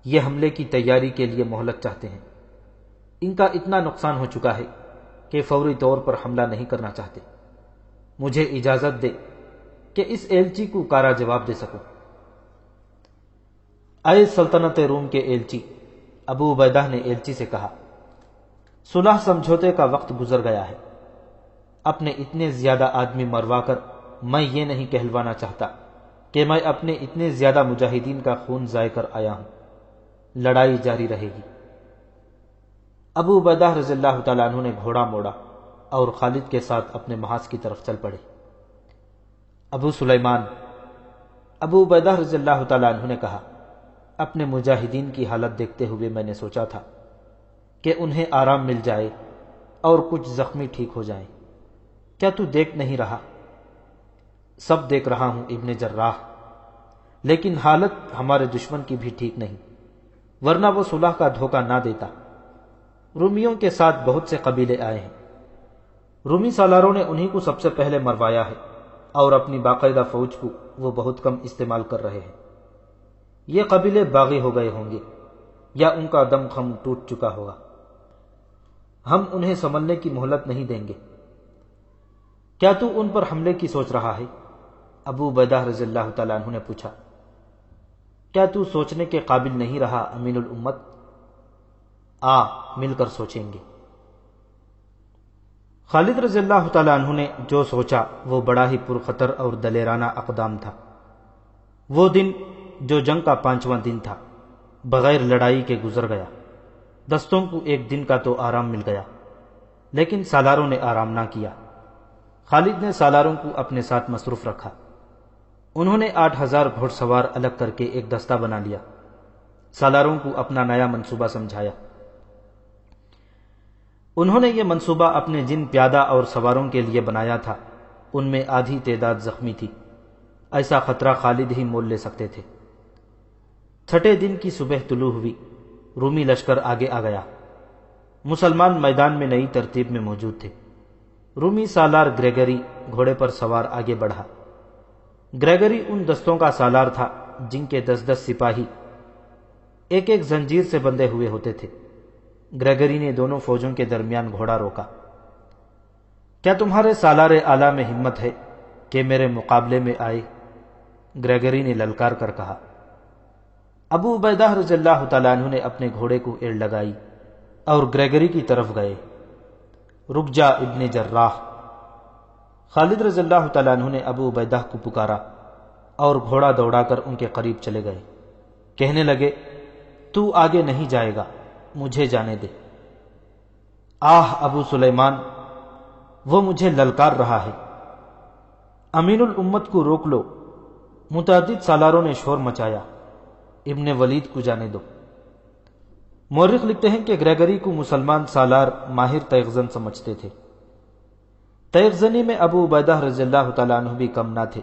یہ حملے کی تیاری کے لیے مہلت چاہتے ہیں۔ ان کا اتنا نقصان ہو چکا ہے کہ فوری طور پر حملہ نہیں کرنا چاہتے۔ مجھے اجازت دے کہ اس ایلچی کو کارا جواب دے سکوں۔ اے سلطنت روم کے ایلچی، ابو عبیدہ نے ایلچی سے کہا، صلح سمجھوتے کا وقت گزر گیا ہے۔ اپنے اتنے زیادہ آدمی مروا کر میں یہ نہیں کہلوانا چاہتا کہ میں اپنے اتنے زیادہ مجاہدین کا خون ضائع کر آیا ہوں۔ لڑائی جاری رہے گی۔ ابو عبیدہ رضی اللہ تعالیٰ عنہ نے گھوڑا موڑا اور خالد کے ساتھ اپنے محاذ کی طرف چل پڑے۔ ابو سلیمان، ابو عبیدہ رضی اللہ تعالیٰ عنہ نے کہا، اپنے مجاہدین کی حالت دیکھتے ہوئے میں نے سوچا تھا کہ انہیں آرام مل جائے اور کچھ زخمی ٹھیک ہو جائیں۔ کیا تو دیکھ نہیں رہا؟ سب دیکھ رہا ہوں ابن جراح، لیکن حالت ہمارے دشمن کی بھی ٹھیک نہیں، ورنہ وہ صلح کا دھوکہ نہ دیتا۔ رومیوں کے ساتھ بہت سے قبیلے آئے ہیں۔ رومی سالاروں نے انہی کو سب سے پہلے مروایا ہے اور اپنی باقاعدہ فوج کو وہ بہت کم استعمال کر رہے ہیں۔ یہ قبیلے باغی ہو گئے ہوں گے یا ان کا دم خم ٹوٹ چکا ہوگا۔ ہم انہیں سنبھلنے کی مہلت نہیں دیں گے۔ کیا تو ان پر حملے کی سوچ رہا ہے؟ ابو عبیدہ رضی اللہ تعالیٰ عنہ نے پوچھا۔ کیا تو سوچنے کے قابل نہیں رہا امین الامت؟ آ مل کر سوچیں گے۔ خالد رضی اللہ تعالیٰ عنہ نے جو سوچا وہ بڑا ہی پرخطر اور دلیرانہ اقدام تھا۔ وہ دن جو جنگ کا 5واں دن تھا بغیر لڑائی کے گزر گیا۔ دستوں کو ایک دن کا تو آرام مل گیا، لیکن سالاروں نے آرام نہ کیا۔ خالد نے سالاروں کو اپنے ساتھ مصروف رکھا۔ انہوں نے 8000 گھوڑ سوار الگ کر کے ایک دستہ بنا لیا۔ سالاروں کو اپنا نیا منصوبہ سمجھایا۔ انہوں نے یہ منصوبہ اپنے جن پیادہ اور سواروں کے لیے بنایا تھا ان میں آدھی تعداد زخمی تھی۔ ایسا خطرہ خالد ہی مول لے سکتے تھے۔ چھٹے دن کی صبح طلوع ہوئی، رومی لشکر آگے آ گیا۔ مسلمان میدان میں نئی ترتیب میں موجود تھے۔ رومی سالار گریگری گھوڑے پر سوار آگے بڑھا۔ گریگری ان دستوں کا سالار تھا جن کے 10 سپاہی ایک ایک زنجیر سے بندھے ہوئے ہوتے تھے۔ گریگری نے دونوں فوجوں کے درمیان گھوڑا روکا۔ کیا تمہارے سالار اعلیٰ میں ہمت ہے کہ میرے مقابلے میں آئے؟ گریگری نے للکار کر کہا۔ ابو عبیدہ رضی اللہ تعالیٰ عنہ نے اپنے گھوڑے کو ایڑ لگائی اور گریگری کی طرف گئے۔ رک جا ابن جراح۔ خالد رضی اللہ تعالیٰ عنہ نے ابو عبیدہ کو پکارا اور گھوڑا دوڑا کر ان کے قریب چلے گئے۔ کہنے لگے، تو آگے نہیں جائے گا، مجھے جانے دے۔ آہ ابو سلیمان، وہ مجھے للکار رہا ہے۔ امین الامت کو روک لو۔ متعدد سالاروں نے شور مچایا، ابن ولید کو جانے دو۔ مورخ لکھتے ہیں کہ گریگری کو مسلمان سالار ماہر تیغزن سمجھتے تھے۔ تیغزنی میں ابو عبیدہ رضی اللہ تعالیٰ عنہ بھی کم نہ تھے،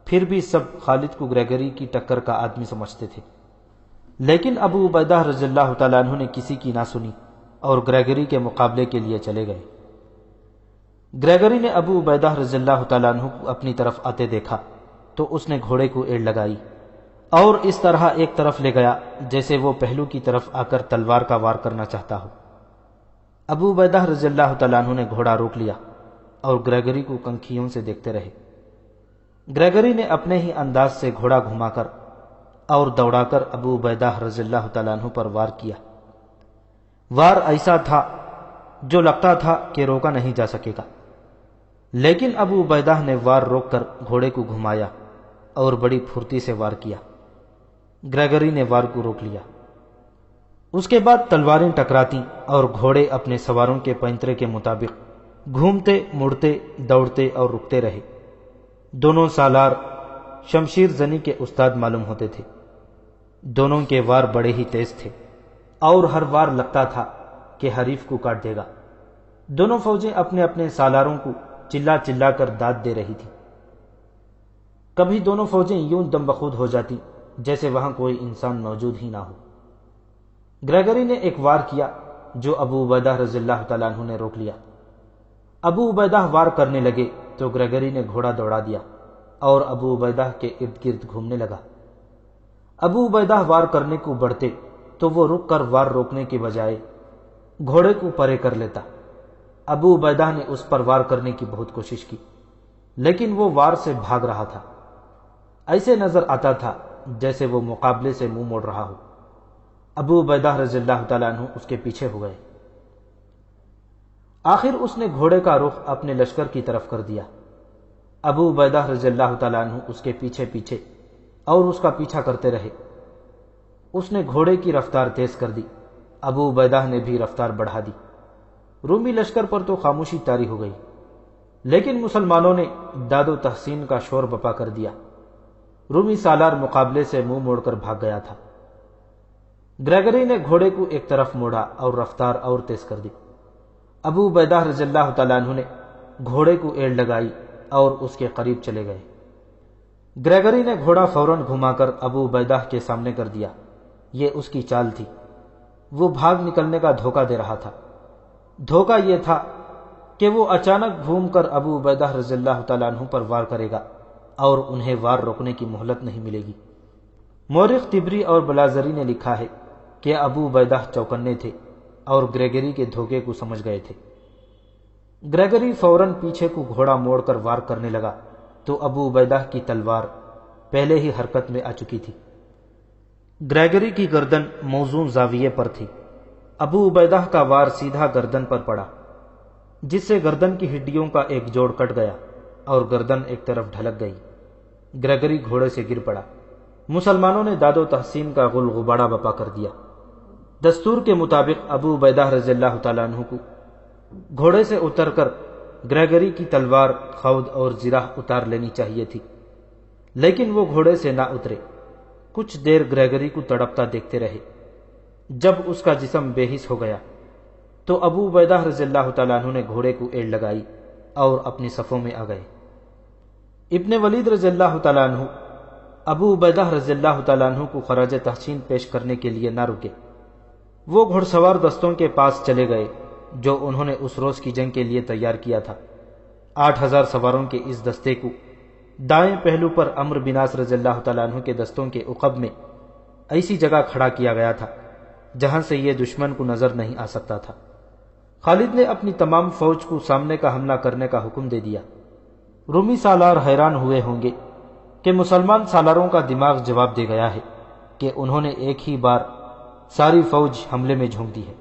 پھر بھی سب خالد کو گریگری کی ٹکر کا آدمی سمجھتے تھے۔ لیکن ابو عبیدہ رضی اللہ تعالیٰ عنہ نے کسی کی نہ سنی اور گریگری کے مقابلے کے لیے چلے گئے۔ گریگری نے ابو عبیدہ رضی اللہ تعالیٰ عنہ کو اپنی طرف آتے دیکھا تو اس نے گھوڑے کو ایڑ لگائی اور اس طرح ایک طرف لے گیا جیسے وہ پہلو کی طرف آ کر تلوار کا وار کرنا چاہتا ہو۔ ابو عبیدہ رضی اللہ تعالیٰ عنہ نے گھوڑا روک لیا اور گریگری کو کنکھیوں سے دیکھتے رہے۔ گریگری نے اپنے ہی انداز سے گھوڑا گھما کر اور دوڑا کر ابو عبیدہ رضی اللہ تعالیٰ عنہ پر وار کیا۔ وار ایسا تھا جو لگتا تھا کہ روکا نہیں جا سکے گا، لیکن ابو عبیدہ نے وار روک کر گھوڑے کو گھمایا اور بڑی پھرتی سے وار کیا۔ گریگری نے وار کو روک لیا۔ اس کے بعد تلواریں ٹکراتی اور گھوڑے اپنے سواروں کے پینترے کے مطابق گھومتے مڑتے دوڑتے اور رکتے رہے۔ دونوں سالار شمشیر زنی کے استاد معلوم ہوتے تھے۔ دونوں کے وار بڑے ہی تیز تھے اور ہر وار لگتا تھا کہ حریف کو کاٹ دے گا۔ دونوں فوجیں اپنے اپنے سالاروں کو چلا چلا کر داد دے رہی تھی۔ کبھی دونوں فوجیں یوں دم بخود ہو جاتی جیسے وہاں کوئی انسان موجود ہی نہ ہو۔ گریگری نے ایک وار کیا جو ابو عبیدہ رضی اللہ تعالیٰ عنہ نے روک لیا۔ ابو عبیدہ وار کرنے لگے تو گریگری نے گھوڑا دوڑا دیا اور ابو عبیدہ کے ارد گرد گھومنے لگا۔ ابو عبیدہ وار کرنے کو بڑھتے تو وہ رک کر وار روکنے کے بجائے گھوڑے کو پرے کر لیتا۔ ابو عبیدہ نے اس پر وار کرنے کی بہت کوشش کی، لیکن وہ وار سے بھاگ رہا تھا۔ ایسے نظر آتا تھا جیسے وہ مقابلے سے منہ موڑ رہا ہو۔ ابو عبیدہ رضی اللہ تعالیٰ عنہ اس کے پیچھے ہو گئے۔ آخر اس نے گھوڑے کا رخ اپنے لشکر کی طرف کر دیا۔ ابو عبیدہ رضی اللہ تعالیٰ عنہ اس کے پیچھے پیچھے اور اس کا پیچھا کرتے رہے۔ اس نے گھوڑے کی رفتار تیز کر دی، ابو عبیدہ نے بھی رفتار بڑھا دی۔ رومی لشکر پر تو خاموشی طاری ہو گئی، لیکن مسلمانوں نے داد و تحسین کا شور بپا کر دیا۔ رومی سالار مقابلے سے منہ موڑ کر بھاگ گیا تھا۔ گریگری نے گھوڑے کو ایک طرف موڑا اور رفتار اور تیز کر دی۔ ابو عبیدہ رضی اللہ تعالیٰ عنہ نے گھوڑے کو ایڑ لگائی اور اس کے قریب چلے گئے۔ گریگری نے گھوڑا فوراً گھما کر ابو عبیدہ کے سامنے کر دیا۔ یہ اس کی چال تھی۔ وہ بھاگ نکلنے کا دھوکہ دے رہا تھا۔ دھوکہ یہ تھا کہ وہ اچانک گھوم کر ابو عبیدہ رضی اللہ تعالیٰ عنہ پر وار کرے گا اور انہیں وار روکنے کی مہلت نہیں ملے گی۔ مورخ طبری اور بلازری نے لکھا ہے کہ ابو عبیدہ چوکنے تھے اور گریگری کے دھوکے کو سمجھ گئے تھے۔ گریگری فوراً پیچھے کو گھوڑا موڑ کر وار کرنے لگا تو ابو عبیدہ کی تلوار پہلے ہی حرکت میں آ چکی تھی۔ گریگری کی گردن موزوں زاویے پر تھی۔ ابو عبیدہ کا وار سیدھا گردن پر پڑا، جس سے گردن کی ہڈیوں کا ایک جوڑ کٹ گیا اور گردن ایک طرف ڈھلک گئی۔ گریگری گھوڑے سے گر پڑا۔ مسلمانوں نے داد و تحسین کا غل غبارہ بپا کر دیا۔ دستور کے مطابق ابو عبیدہ رضی اللہ تعالیٰ عنہ کو گھوڑے سے اتر کر گریگری کی تلوار خود اور زرہ اتار لینی چاہیے تھی، لیکن وہ گھوڑے سے نہ اترے۔ کچھ دیر گریگری کو تڑپتا دیکھتے رہے۔ جب اس کا جسم بے حس ہو گیا تو ابو عبیدہ رضی اللہ تعالیٰ عنہ نے گھوڑے کو ایڑ لگائی اور اپنی صفوں میں آ گئے۔ ابن ولید رضی اللہ تعالیٰ عنہ ابو عبیدہ رضی اللہ تعالیٰ عنہ کو خراج تحسین پیش کرنے کے لیے نہ رکے۔ وہ گھڑ سوار دستوں کے پاس چلے گئے جو انہوں نے اس روز کی جنگ کے لیے تیار کیا تھا۔ 8000 سواروں کے اس دستے کو دائیں پہلو پر عمرو بن عاص رضی اللہ تعالیٰ عنہ کے دستوں کے عقب میں ایسی جگہ کھڑا کیا گیا تھا جہاں سے یہ دشمن کو نظر نہیں آ سکتا تھا۔ خالد نے اپنی تمام فوج کو سامنے کا حملہ کرنے کا حکم دے دیا۔ رومی سالار حیران ہوئے ہوں گے کہ مسلمان سالاروں کا دماغ جواب دے گیا ہے کہ انہوں نے ایک ہی بار ساری فوج حملے میں جھونک دی ہے۔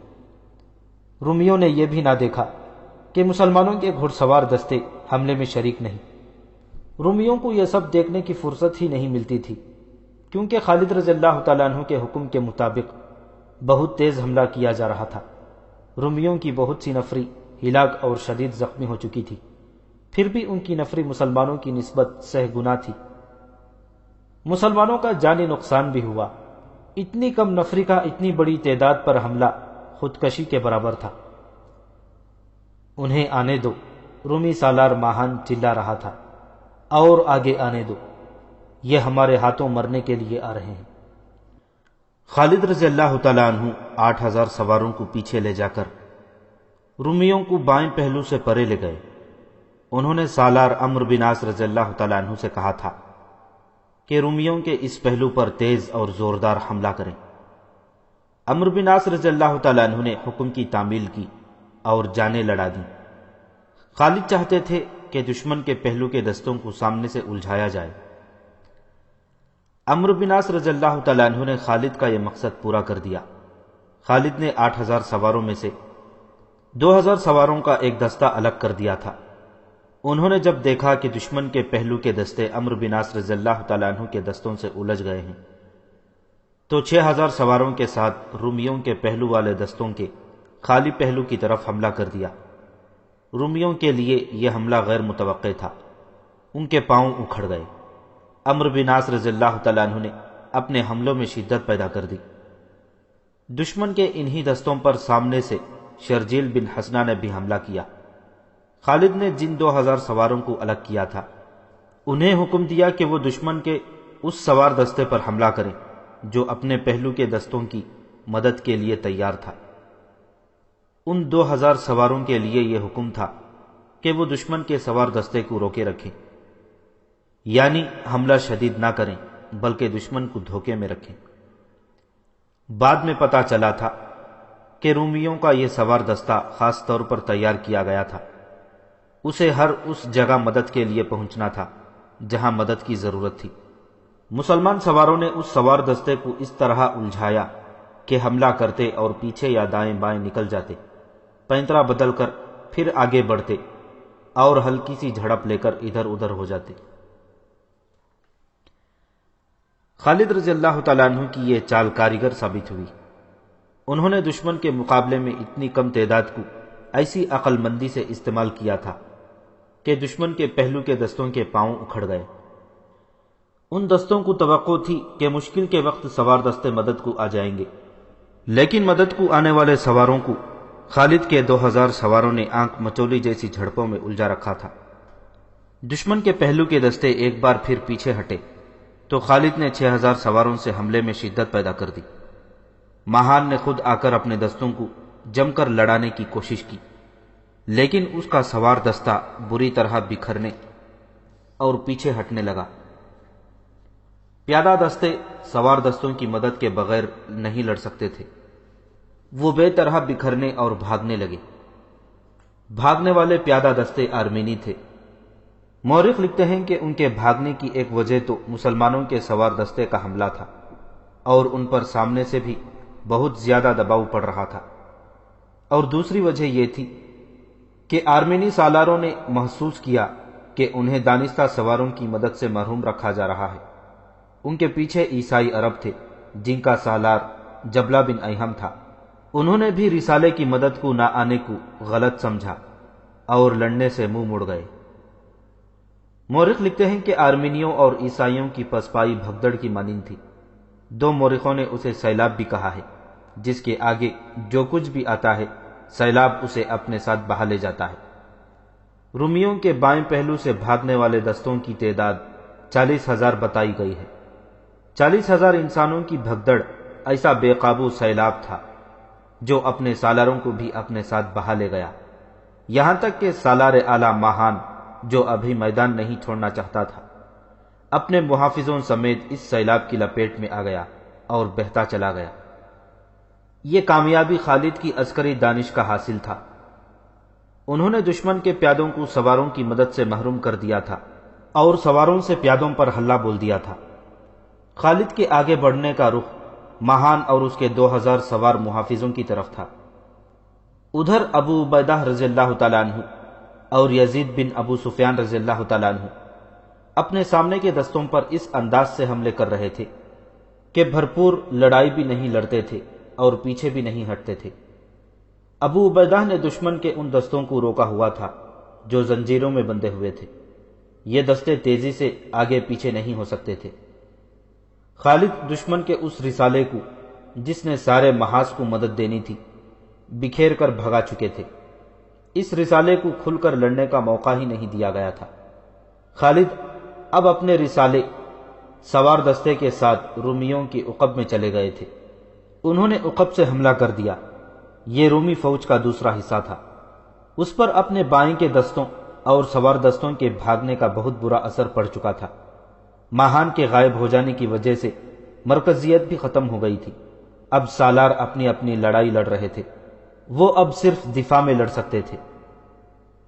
رومیوں نے یہ بھی نہ دیکھا کہ مسلمانوں کے گھڑ سوار دستے حملے میں شریک نہیں۔ رومیوں کو یہ سب دیکھنے کی فرصت ہی نہیں ملتی تھی، کیونکہ خالد رضی اللہ تعالیٰ عنہ کے حکم کے مطابق بہت تیز حملہ کیا جا رہا تھا۔ رومیوں کی بہت سی نفری ہلاک اور شدید زخمی ہو چکی تھی، پھر بھی ان کی نفری مسلمانوں کی نسبت سہ گنا تھی۔ مسلمانوں کا جانی نقصان بھی ہوا۔ اتنی کم نفری کا اتنی بڑی تعداد پر حملہ خودکشی کے برابر تھا۔ انہیں آنے دو، رومی سالار ماہان چلا رہا تھا، اور آگے آنے دو، یہ ہمارے ہاتھوں مرنے کے لیے آ رہے ہیں۔ خالد رضی اللہ تعالیٰ عنہ 8,000 سواروں کو پیچھے لے جا کر رومیوں کو بائیں پہلو سے پرے لے گئے۔ انہوں نے سالار عمرو بن عاص رضی اللہ تعالیٰ عنہ سے کہا تھا کہ رومیوں کے اس پہلو پر تیز اور زوردار حملہ کریں۔ عمرو بن عاص رضی اللہ تعالیٰ عنہ نے حکم کی تعمیل کی اور جانیں لڑا دیں۔ خالد چاہتے تھے کہ دشمن کے پہلو کے دستوں کو سامنے سے الجھایا جائے۔ عمرو بن عاص رضی اللہ تعالیٰ عنہ نے خالد کا یہ مقصد پورا کر دیا۔ خالد نے 8,000 سواروں میں سے 2,000 سواروں کا ایک دستہ الگ کر دیا تھا۔ انہوں نے جب دیکھا کہ دشمن کے پہلو کے دستے عمرو بن عاص رضی اللہ تعالیٰ عنہ کے دستوں سے الجھ گئے ہیں، تو 6,000 سواروں کے ساتھ رومیوں کے پہلو والے دستوں کے خالی پہلو کی طرف حملہ کر دیا۔ رومیوں کے لیے یہ حملہ غیر متوقع تھا، ان کے پاؤں اکھڑ گئے۔ عمرو بن عاص رضی اللہ تعالیٰ عنہ نے اپنے حملوں میں شدت پیدا کر دی۔ دشمن کے انہی دستوں پر سامنے سے شرجیل بن حسنہ نے بھی حملہ کیا۔ خالد نے جن 2,000 سواروں کو الگ کیا تھا، انہیں حکم دیا کہ وہ دشمن کے اس سوار دستے پر حملہ کریں جو اپنے پہلو کے دستوں کی مدد کے لیے تیار تھا۔ ان 2,000 سواروں کے لیے یہ حکم تھا کہ وہ دشمن کے سوار دستے کو روکے رکھیں، یعنی حملہ شدید نہ کریں بلکہ دشمن کو دھوکے میں رکھیں۔ بعد میں پتہ چلا تھا کہ رومیوں کا یہ سوار دستہ خاص طور پر تیار کیا گیا تھا۔ اسے ہر اس جگہ مدد کے لیے پہنچنا تھا جہاں مدد کی ضرورت تھی۔ مسلمان سواروں نے اس سوار دستے کو اس طرح الجھایا کہ حملہ کرتے اور پیچھے یا دائیں بائیں نکل جاتے، پینترا بدل کر پھر آگے بڑھتے اور ہلکی سی جھڑپ لے کر ادھر ادھر ہو جاتے۔ خالد رضی اللہ تعالیٰ عنہ کی یہ چال کاریگر ثابت ہوئی۔ انہوں نے دشمن کے مقابلے میں اتنی کم تعداد کو ایسی عقل مندی سے استعمال کیا تھا کہ دشمن کے پہلو کے دستوں کے پاؤں اکھڑ گئے۔ ان دستوں کو توقع تھی کہ مشکل کے وقت سوار دستے مدد کو آ جائیں گے، لیکن مدد کو آنے والے سواروں کو خالد کے 2,000 سواروں نے آنکھ مچولی جیسی جھڑپوں میں الجھا رکھا تھا۔ دشمن کے پہلو کے دستے ایک بار پھر پیچھے ہٹے تو خالد نے 6,000 سواروں سے حملے میں شدت پیدا کر دی۔ ماہان نے خود آ کر اپنے دستوں کو جم کر لڑانے کی کوشش کی، لیکن اس کا سوار دستہ بری طرح بکھرنے اور پیچھے ہٹنے لگا۔ پیادہ دستے سوار دستوں کی مدد کے بغیر نہیں لڑ سکتے تھے، وہ بے طرح بکھرنے اور بھاگنے لگے۔ بھاگنے والے پیادہ دستے آرمینی تھے۔ مورخ لکھتے ہیں کہ ان کے بھاگنے کی ایک وجہ تو مسلمانوں کے سوار دستے کا حملہ تھا اور ان پر سامنے سے بھی بہت زیادہ دباؤ پڑ رہا تھا، اور دوسری وجہ یہ تھی کہ آرمینی سالاروں نے محسوس کیا کہ انہیں دانستہ سواروں کی مدد سے محروم رکھا جا رہا ہے۔ ان کے پیچھے عیسائی عرب تھے جن کا سالار جبلہ بن ایہم تھا۔ انہوں نے بھی رسالے کی مدد کو نہ آنے کو غلط سمجھا اور لڑنے سے منہ موڑ گئے۔ مورخ لکھتے ہیں کہ آرمینیوں اور عیسائیوں کی پسپائی بھگدڑ کی مانند تھی۔ دو مورخوں نے اسے سیلاب بھی کہا ہے، جس کے آگے جو کچھ بھی آتا ہے سیلاب اسے اپنے ساتھ بہا لے جاتا ہے۔ رومیوں کے بائیں پہلو سے بھاگنے والے دستوں کی تعداد 40,000 بتائی گئی ہے۔ 40,000 انسانوں کی بھگدڑ ایسا بے قابو سیلاب تھا جو اپنے سالاروں کو بھی اپنے ساتھ بہا لے گیا، یہاں تک کہ سالار اعلیٰ ماہان جو ابھی میدان نہیں چھوڑنا چاہتا تھا، اپنے محافظوں سمیت اس سیلاب کی لپیٹ میں آ گیا اور بہتا چلا گیا۔ یہ کامیابی خالد کی عسکری دانش کا حاصل تھا۔ انہوں نے دشمن کے پیادوں کو سواروں کی مدد سے محروم کر دیا تھا اور سواروں سے پیادوں پر حلہ بول دیا تھا۔ خالد کے آگے بڑھنے کا رخ ماہان اور اس کے 2,000 سوار محافظوں کی طرف تھا۔ ادھر ابو عبیدہ رضی اللہ تعالیٰ عنہ اور یزید بن ابو سفیان رضی اللہ تعالیٰ عنہ اپنے سامنے کے دستوں پر اس انداز سے حملے کر رہے تھے کہ بھرپور لڑائی بھی نہیں لڑتے تھے اور پیچھے بھی نہیں ہٹتے تھے۔ ابو عبیدہ نے دشمن کے ان دستوں کو روکا ہوا تھا جو زنجیروں میں بندھے ہوئے تھے۔ یہ دستے تیزی سے آگے پیچھے نہیں ہو سکتے تھے۔ خالد دشمن کے اس رسالے کو جس نے سارے محاذ کو مدد دینی تھی بکھیر کر بھگا چکے تھے۔ اس رسالے کو کھل کر لڑنے کا موقع ہی نہیں دیا گیا تھا۔ خالد اب اپنے رسالے سوار دستے کے ساتھ رومیوں کی عقب میں چلے گئے تھے۔ انہوں نے عقب سے حملہ کر دیا۔ یہ رومی فوج کا دوسرا حصہ تھا۔ اس پر اپنے بائیں کے دستوں اور سوار دستوں کے بھاگنے کا بہت برا اثر پڑ چکا تھا۔ ماہان کے غائب ہو جانے کی وجہ سے مرکزیت بھی ختم ہو گئی تھی۔ اب سالار اپنی اپنی لڑائی لڑ رہے تھے۔ وہ اب صرف دفاع میں لڑ سکتے تھے۔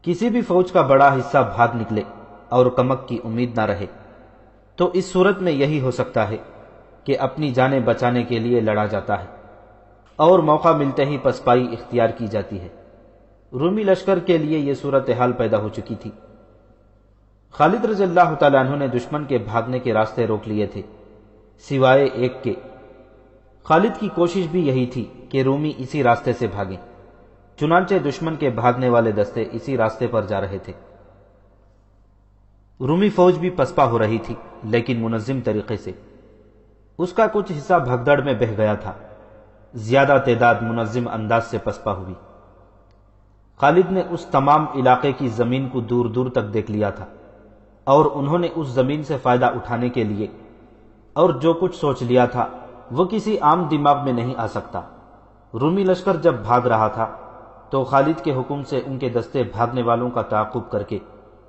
کسی بھی فوج کا بڑا حصہ بھاگ نکلے اور کمک کی امید نہ رہے تو اس صورت میں یہی ہو سکتا ہے کہ اپنی جانیں بچانے کے لیے لڑا جاتا ہے اور موقع ملتے ہی پسپائی اختیار کی جاتی ہے۔ رومی لشکر کے لیے یہ صورتحال پیدا ہو چکی تھی۔ خالد رضی اللہ تعالیٰ عنہ نے دشمن کے بھاگنے کے راستے روک لیے تھے سوائے ایک کے۔ خالد کی کوشش بھی یہی تھی کہ رومی اسی راستے سے بھاگیں، چنانچہ دشمن کے بھاگنے والے دستے اسی راستے پر جا رہے تھے۔ رومی فوج بھی پسپا ہو رہی تھی لیکن منظم طریقے سے۔ اس کا کچھ حصہ بھگدڑ میں بہہ گیا تھا، زیادہ تعداد منظم انداز سے پسپا ہوئی۔ خالد نے اس تمام علاقے کی زمین کو دور دور تک دیکھ لیا تھا اور انہوں نے اس زمین سے فائدہ اٹھانے کے لیے اور جو کچھ سوچ لیا تھا وہ کسی عام دماغ میں نہیں آ سکتا۔ رومی لشکر جب بھاگ رہا تھا تو خالد کے حکم سے ان کے دستے بھاگنے والوں کا تعاقب کر کے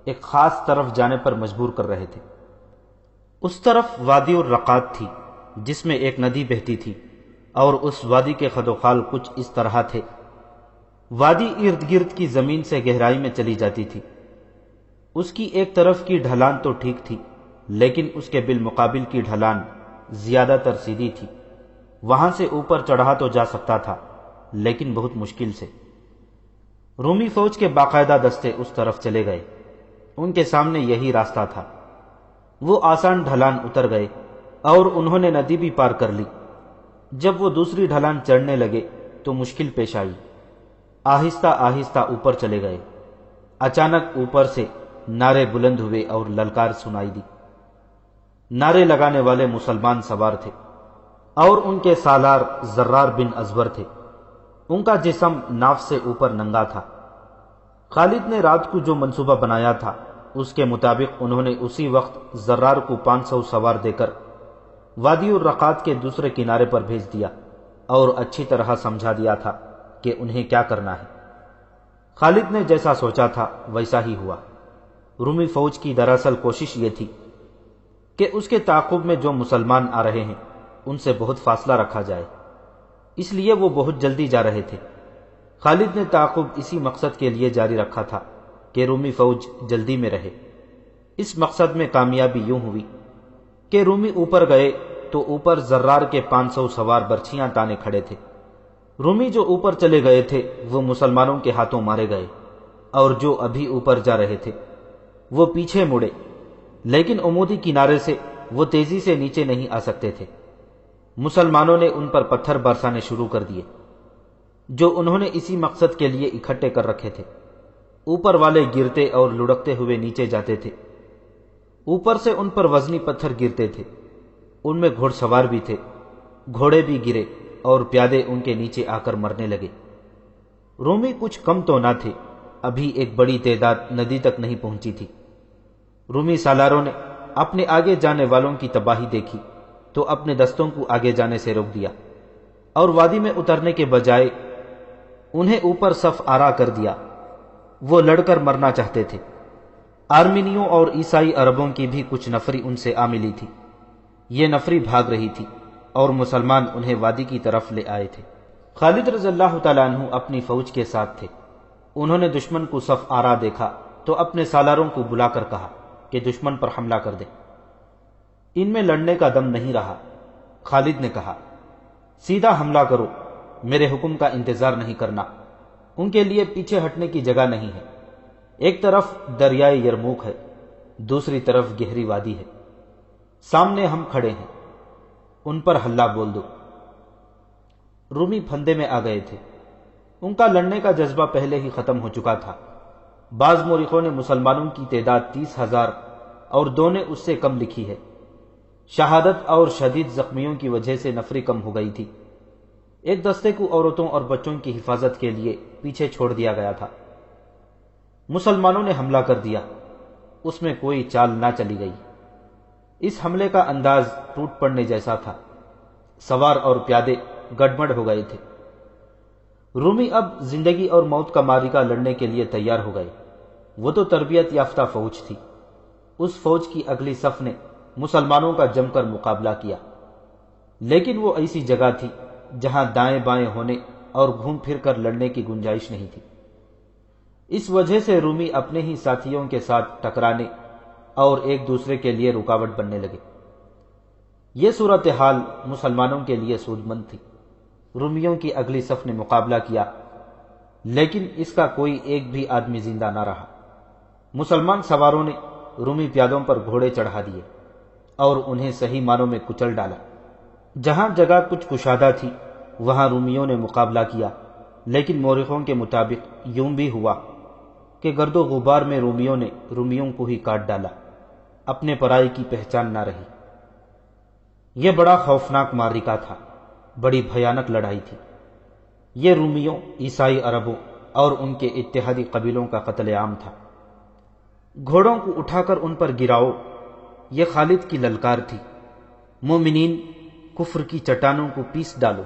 ایک خاص طرف جانے پر مجبور کر رہے تھے۔ اس طرف وادی الرقات تھی جس میں ایک ندی بہتی تھی اور اس وادی کے خد و خال کچھ اس طرح تھے۔ وادی ارد گرد کی زمین سے گہرائی میں چلی جاتی تھی۔ اس کی ایک طرف کی ڈھلان تو ٹھیک تھی لیکن اس کے بالمقابل کی ڈھلان زیادہ تر سیدھی تھی۔ وہاں سے اوپر چڑھا تو جا سکتا تھا لیکن بہت مشکل سے۔ رومی فوج کے باقاعدہ دستے اس طرف چلے گئے۔ ان کے سامنے یہی راستہ تھا۔ وہ آسان ڈھلان اتر گئے اور انہوں نے ندی بھی پار کر لی۔ جب وہ دوسری ڈھلان چڑھنے لگے تو مشکل پیش آئی۔ آہستہ آہستہ اوپر چلے گئے۔ اچانک اوپر سے نعرے بلند ہوئے اور للکار سنائی دی۔ نعرے لگانے والے مسلمان سوار تھے اور ان کے سالار زرار بن ازور تھے۔ ان کا جسم ناف سے اوپر ننگا تھا۔ خالد نے رات کو جو منصوبہ بنایا تھا اس کے مطابق انہوں نے اسی وقت زرار کو 500 سوار دے کر وادی الرقات کے دوسرے کنارے پر بھیج دیا اور اچھی طرح سمجھا دیا تھا کہ انہیں کیا کرنا ہے۔ خالد نے جیسا سوچا تھا ویسا ہی ہوا۔ رومی فوج کی دراصل کوشش یہ تھی کہ اس کے تعاقب میں جو مسلمان آ رہے ہیں ان سے بہت فاصلہ رکھا جائے، اس لیے وہ بہت جلدی جا رہے تھے۔ خالد نے تعاقب اسی مقصد کے لیے جاری رکھا تھا کہ رومی فوج جلدی میں رہے۔ اس مقصد میں کامیابی یوں ہوئی کہ رومی اوپر گئے تو اوپر زرار کے 500 سوار برچھیاں تانے کھڑے تھے۔ رومی جو اوپر چلے گئے تھے وہ مسلمانوں کے ہاتھوں مارے گئے اور جو ابھی اوپر جا رہے تھے وہ پیچھے مڑے، لیکن عمودی کنارے سے وہ تیزی سے نیچے نہیں آ سکتے تھے۔ مسلمانوں نے ان پر پتھر برسانے شروع کر دیے جو انہوں نے اسی مقصد کے لیے اکٹھے کر رکھے تھے۔ اوپر والے گرتے اور لڑکتے ہوئے نیچے جاتے تھے۔ اوپر سے ان پر وزنی پتھر گرتے تھے۔ ان میں گھوڑ سوار بھی تھے، گھوڑے بھی گرے اور پیادے ان کے نیچے آ کر مرنے لگے۔ رومی کچھ کم تو نہ تھے، ابھی ایک بڑی تعداد ندی تک نہیں پہنچی تھی۔ رومی سالاروں نے اپنے آگے جانے والوں کی تباہی دیکھی تو اپنے دستوں کو آگے جانے سے روک دیا اور وادی میں اترنے کے بجائے انہیں اوپر صف آرا کر دیا۔ وہ لڑ کر مرنا چاہتے تھے۔ آرمینیوں اور عیسائی عربوں کی بھی کچھ نفری ان سے آ ملی تھی۔ یہ نفری بھاگ رہی تھی اور مسلمان انہیں وادی کی طرف لے آئے تھے۔ خالد رضی اللہ تعالیٰ عنہ اپنی فوج کے ساتھ تھے۔ انہوں نے دشمن کو صف آرا دیکھا تو اپنے سالاروں کو بلا کر کہا کہ دشمن پر حملہ کر دیں۔ ان میں لڑنے کا دم نہیں رہا۔ خالد نے کہا، سیدھا حملہ کرو، میرے حکم کا انتظار نہیں کرنا۔ ان کے لیے پیچھے ہٹنے کی جگہ نہیں ہے۔ ایک طرف دریائے یرموک ہے، دوسری طرف گہری وادی ہے، سامنے ہم کھڑے ہیں، ان پر حلہ بول دو۔ رومی پھندے میں آ گئے تھے۔ ان کا لڑنے کا جذبہ پہلے ہی ختم ہو چکا تھا۔ بعض مورخوں نے مسلمانوں کی تعداد 30,000 اور دو نے اس سے کم لکھی ہے۔ شہادت اور شدید زخمیوں کی وجہ سے نفری کم ہو گئی تھی۔ ایک دستے کو عورتوں اور بچوں کی حفاظت کے لیے پیچھے چھوڑ دیا گیا تھا۔ مسلمانوں نے حملہ کر دیا، اس میں کوئی چال نہ چلی گئی۔ اس حملے کا انداز ٹوٹ پڑنے جیسا تھا۔ سوار اور پیادے گڑبڑ ہو گئے تھے۔ رومی اب زندگی اور موت کا معرکہ لڑنے کے لیے تیار ہو گئے۔ وہ تو تربیت یافتہ فوج تھی۔ اس فوج کی اگلی صف نے مسلمانوں کا جم کر مقابلہ کیا، لیکن وہ ایسی جگہ تھی جہاں دائیں بائیں ہونے اور گھوم پھر کر لڑنے کی گنجائش نہیں تھی۔ اس وجہ سے رومی اپنے ہی ساتھیوں کے ساتھ ٹکرانے اور ایک دوسرے کے لیے رکاوٹ بننے لگے۔ یہ صورتحال مسلمانوں کے لیے سود مند تھی۔ رومیوں کی اگلی صف نے مقابلہ کیا، لیکن اس کا کوئی ایک بھی آدمی زندہ نہ رہا۔ مسلمان سواروں نے رومی پیادوں پر گھوڑے چڑھا دیے اور انہیں صحیح معنوں میں کچل ڈالا۔ جہاں جگہ کچھ کشادہ تھی وہاں رومیوں نے مقابلہ کیا، لیکن مورخوں کے مطابق یوں بھی ہوا کہ گرد و غبار میں رومیوں کو ہی کاٹ ڈالا، اپنے پرائی کی پہچان نہ رہی۔ یہ بڑا خوفناک معرکہ تھا، بڑی بھیانک لڑائی تھی۔ یہ رومیوں، عیسائی عربوں اور ان کے اتحادی قبیلوں کا قتل عام تھا۔ گھوڑوں کو اٹھا کر ان پر گراؤ، یہ خالد کی للکار تھی۔ مومنین، کفر کی چٹانوں کو پیس ڈالو۔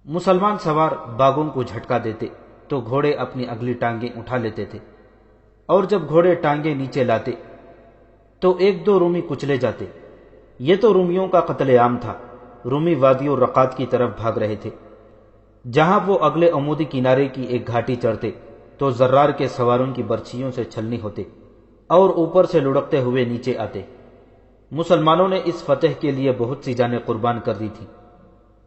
مسلمان سوار باغوں کو جھٹکا دیتے تو گھوڑے اپنی اگلی ٹانگیں اٹھا لیتے تھے، اور جب گھوڑے ٹانگیں نیچے لاتے تو ایک دو رومی کچلے جاتے۔ یہ تو رومیوں کا قتل عام تھا۔ رومی وادی اور رقات کی طرف بھاگ رہے تھے۔ جہاں وہ اگلے عمودی کنارے کی ایک گھاٹی چڑھتے تو زرار کے سواروں کی برچھیوں سے چھلنی ہوتے اور اوپر سے لڑکتے ہوئے نیچے آتے۔ مسلمانوں نے اس فتح کے لیے بہت سی جانیں قربان کر دی تھیں،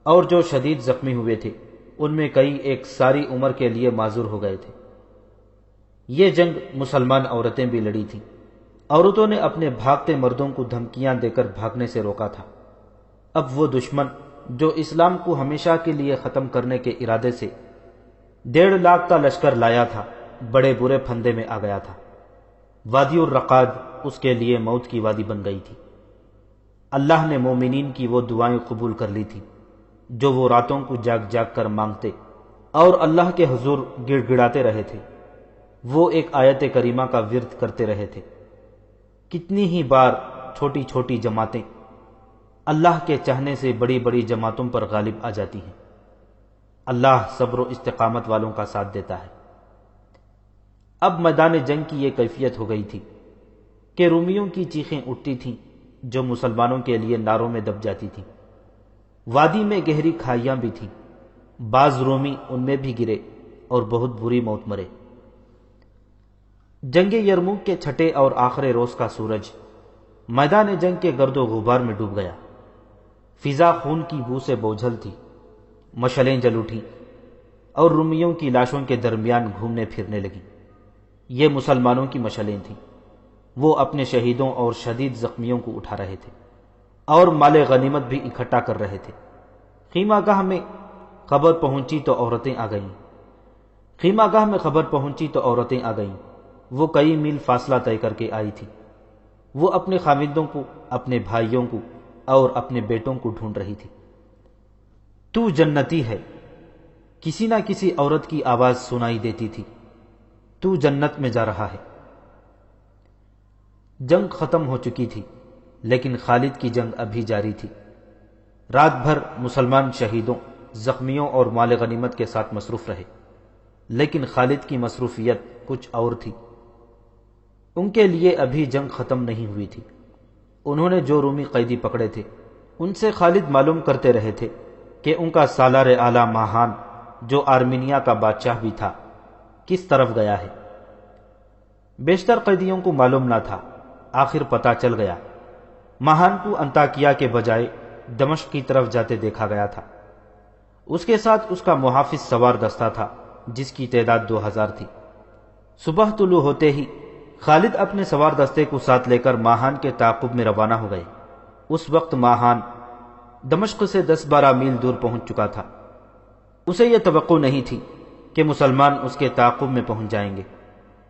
اور جو شدید زخمی ہوئے تھے ان میں کئی ایک ساری عمر کے لیے معذور ہو گئے تھے۔ یہ جنگ مسلمان عورتیں بھی لڑی تھیں۔ عورتوں نے اپنے بھاگتے مردوں کو دھمکیاں دے کر بھاگنے سے روکا تھا۔ اب وہ دشمن جو اسلام کو ہمیشہ کے لیے ختم کرنے کے ارادے سے 1.5 لاکھ کا لشکر لایا تھا، بڑے برے پھندے میں آ گیا تھا۔ وادی الرقاد اس کے لیے موت کی وادی بن گئی تھی۔ اللہ نے مومنین کی وہ دعائیں قبول کر لی تھی جو وہ راتوں کو جاگ جاگ کر مانگتے اور اللہ کے حضور گڑ گڑاتے رہے تھے۔ وہ ایک آیت کریمہ کا ورد کرتے رہے تھے۔ کتنی ہی بار چھوٹی چھوٹی جماعتیں اللہ کے چاہنے سے بڑی بڑی جماعتوں پر غالب آ جاتی ہیں۔ اللہ صبر و استقامت والوں کا ساتھ دیتا ہے۔ اب میدان جنگ کی یہ کیفیت ہو گئی تھی کہ رومیوں کی چیخیں اٹھتی تھیں جو مسلمانوں کے لیے ناروں میں دب جاتی تھیں۔ وادی میں گہری کھائیاں بھی تھیں، بعض رومی ان میں بھی گرے اور بہت بری موت مرے۔ جنگ یرموک کے چھٹے اور آخری روز کا سورج میدان جنگ کے گرد و غبار میں ڈوب گیا۔ فضا خون کی بو سے بوجھل تھی، مشعلیں جل اٹھیں اور رومیوں کی لاشوں کے درمیان گھومنے پھرنے لگیں۔ یہ مسلمانوں کی مشعلیں تھیں۔ وہ اپنے شہیدوں اور شدید زخمیوں کو اٹھا رہے تھے اور مال غنیمت بھی اکٹھا کر رہے تھے۔ خیمہ گاہ میں خبر پہنچی تو عورتیں آ گئیں۔ وہ کئی میل فاصلہ طے کر کے آئی تھی۔ وہ اپنے خاوندوں کو، اپنے بھائیوں کو اور اپنے بیٹوں کو ڈھونڈ رہی تھی۔ تو جنتی ہے، کسی نہ کسی عورت کی آواز سنائی دیتی تھی۔ تو جنت میں جا رہا ہے۔ جنگ ختم ہو چکی تھی، لیکن خالد کی جنگ ابھی جاری تھی۔ رات بھر مسلمان شہیدوں، زخمیوں اور مال غنیمت کے ساتھ مصروف رہے، لیکن خالد کی مصروفیت کچھ اور تھی۔ ان کے لیے ابھی جنگ ختم نہیں ہوئی تھی۔ انہوں نے جو رومی قیدی پکڑے تھے ان سے خالد معلوم کرتے رہے تھے کہ ان کا سالار اعلیٰ ماہان، جو آرمینیا کا بادشاہ بھی تھا، کس طرف گیا ہے۔ بیشتر قیدیوں کو معلوم نہ تھا، آخر پتہ چل گیا۔ ماہان کو انطاکیہ کے بجائے دمشق کی طرف جاتے دیکھا گیا تھا۔ اس کے ساتھ اس کا محافظ سوار دستہ تھا جس کی تعداد 2000 تھی۔ صبح طلوع ہوتے ہی خالد اپنے سوار دستے کو ساتھ لے کر ماہان کے تعاقب میں روانہ ہو گئے۔ اس وقت ماہان دمشق سے 10-12 میل دور پہنچ چکا تھا۔ اسے یہ توقع نہیں تھی کہ مسلمان اس کے تعاقب میں پہنچ جائیں گے،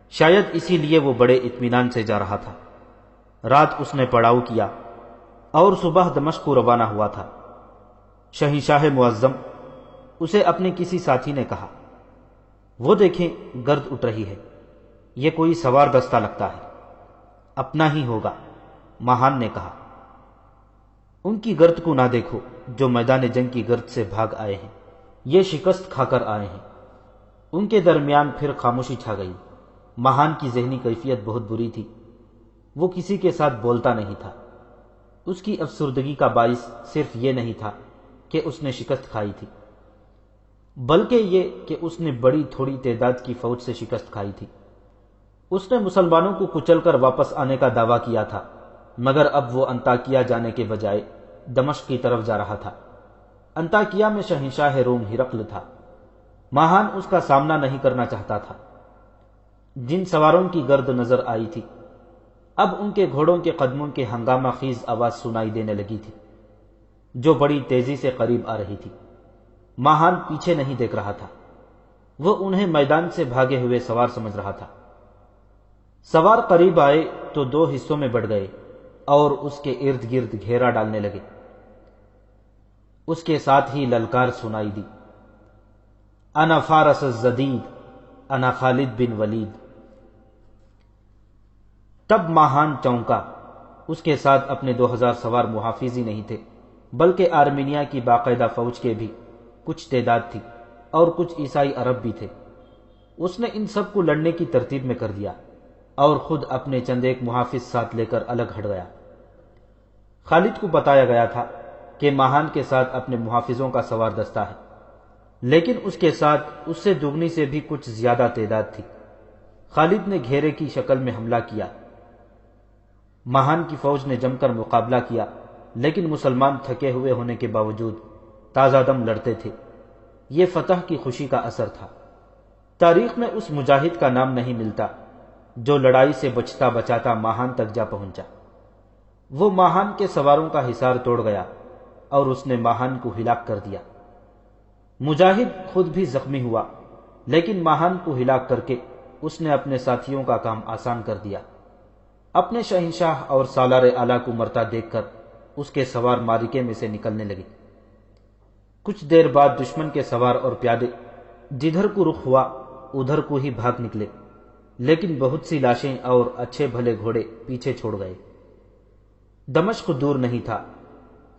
شاید اسی لیے وہ بڑے اطمینان سے جا رہا تھا۔ رات اس نے پڑاؤ کیا اور صبح دمشق کو روانہ ہوا تھا۔ شہنشاہ معظم اسے اپنے کسی ساتھی نے کہا، وہ دیکھیں گرد اٹھ رہی ہے، یہ کوئی سوار دستہ لگتا ہے، اپنا ہی ہوگا۔ ماہان نے کہا، ان کی گرد کو نہ دیکھو جو میدان جنگ کی گرد سے بھاگ آئے ہیں، یہ شکست کھا کر آئے ہیں۔ ان کے درمیان پھر خاموشی چھا گئی۔ ماہان کی ذہنی کیفیت بہت بری تھی، وہ کسی کے ساتھ بولتا نہیں تھا۔ اس کی افسردگی کا باعث صرف یہ نہیں تھا کہ اس نے شکست کھائی تھی، بلکہ یہ کہ اس نے بڑی تھوڑی تعداد کی فوج سے شکست کھائی تھی۔ اس نے مسلمانوں کو کچل کر واپس آنے کا دعویٰ کیا تھا، مگر اب وہ انطاکیہ جانے کے بجائے دمشق کی طرف جا رہا تھا۔ انطاکیہ میں شہنشاہ روم ہرقل تھا۔ ماہان اس کا سامنا نہیں کرنا چاہتا تھا۔ جن سواروں کی گرد نظر آئی تھی، اب ان کے گھوڑوں کے قدموں کے ہنگامہ خیز آواز سنائی دینے لگی تھی، جو بڑی تیزی سے قریب آ رہی تھی۔ ماہان پیچھے نہیں دیکھ رہا تھا، وہ انہیں میدان سے بھاگے ہوئے سوار سمجھ رہا تھا۔ سوار قریب آئے تو دو حصوں میں بٹ گئے اور اس کے ارد گرد گھیرا ڈالنے لگے۔ اس کے ساتھ ہی للکار سنائی دی، انا فارس الزدید، انا خالد بن ولید۔ تب ماہان چونکا۔ اس کے ساتھ اپنے 2000 سوار محافظ ہی نہیں تھے، بلکہ آرمینیا کی باقاعدہ فوج کے بھی کچھ تعداد تھی اور کچھ عیسائی عرب بھی تھے۔ اس نے ان سب کو لڑنے کی ترتیب میں کر دیا اور خود اپنے چند ایک محافظ ساتھ لے کر الگ ہٹ گیا۔ خالد کو بتایا گیا تھا کہ ماہان کے ساتھ اپنے محافظوں کا سوار دستہ ہے، لیکن اس کے ساتھ اس سے دوگنی سے بھی کچھ زیادہ تعداد تھی۔ خالد نے گھیرے کی شکل میں حملہ کیا۔ ماہان کی فوج نے جم کر مقابلہ کیا، لیکن مسلمان تھکے ہوئے ہونے کے باوجود تازہ دم لڑتے تھے۔ یہ فتح کی خوشی کا اثر تھا۔ تاریخ میں اس مجاہد کا نام نہیں ملتا جو لڑائی سے بچتا بچاتا ماہان تک جا پہنچا۔ وہ ماہان کے سواروں کا حصار توڑ گیا اور اس نے ماہان کو ہلاک کر دیا۔ مجاہد خود بھی زخمی ہوا، لیکن ماہان کو ہلاک کر کے اس نے اپنے ساتھیوں کا کام آسان کر دیا۔ اپنے شہنشاہ اور سالار اعلیٰ کو مرتا دیکھ کر اس کے سوار معرکے میں سے نکلنے لگے۔ کچھ دیر بعد دشمن کے سوار اور پیادے جدھر کو رخ ہوا ادھر کو ہی بھاگ نکلے، لیکن بہت سی لاشیں اور اچھے بھلے گھوڑے پیچھے چھوڑ گئے۔ دمشق دور نہیں تھا۔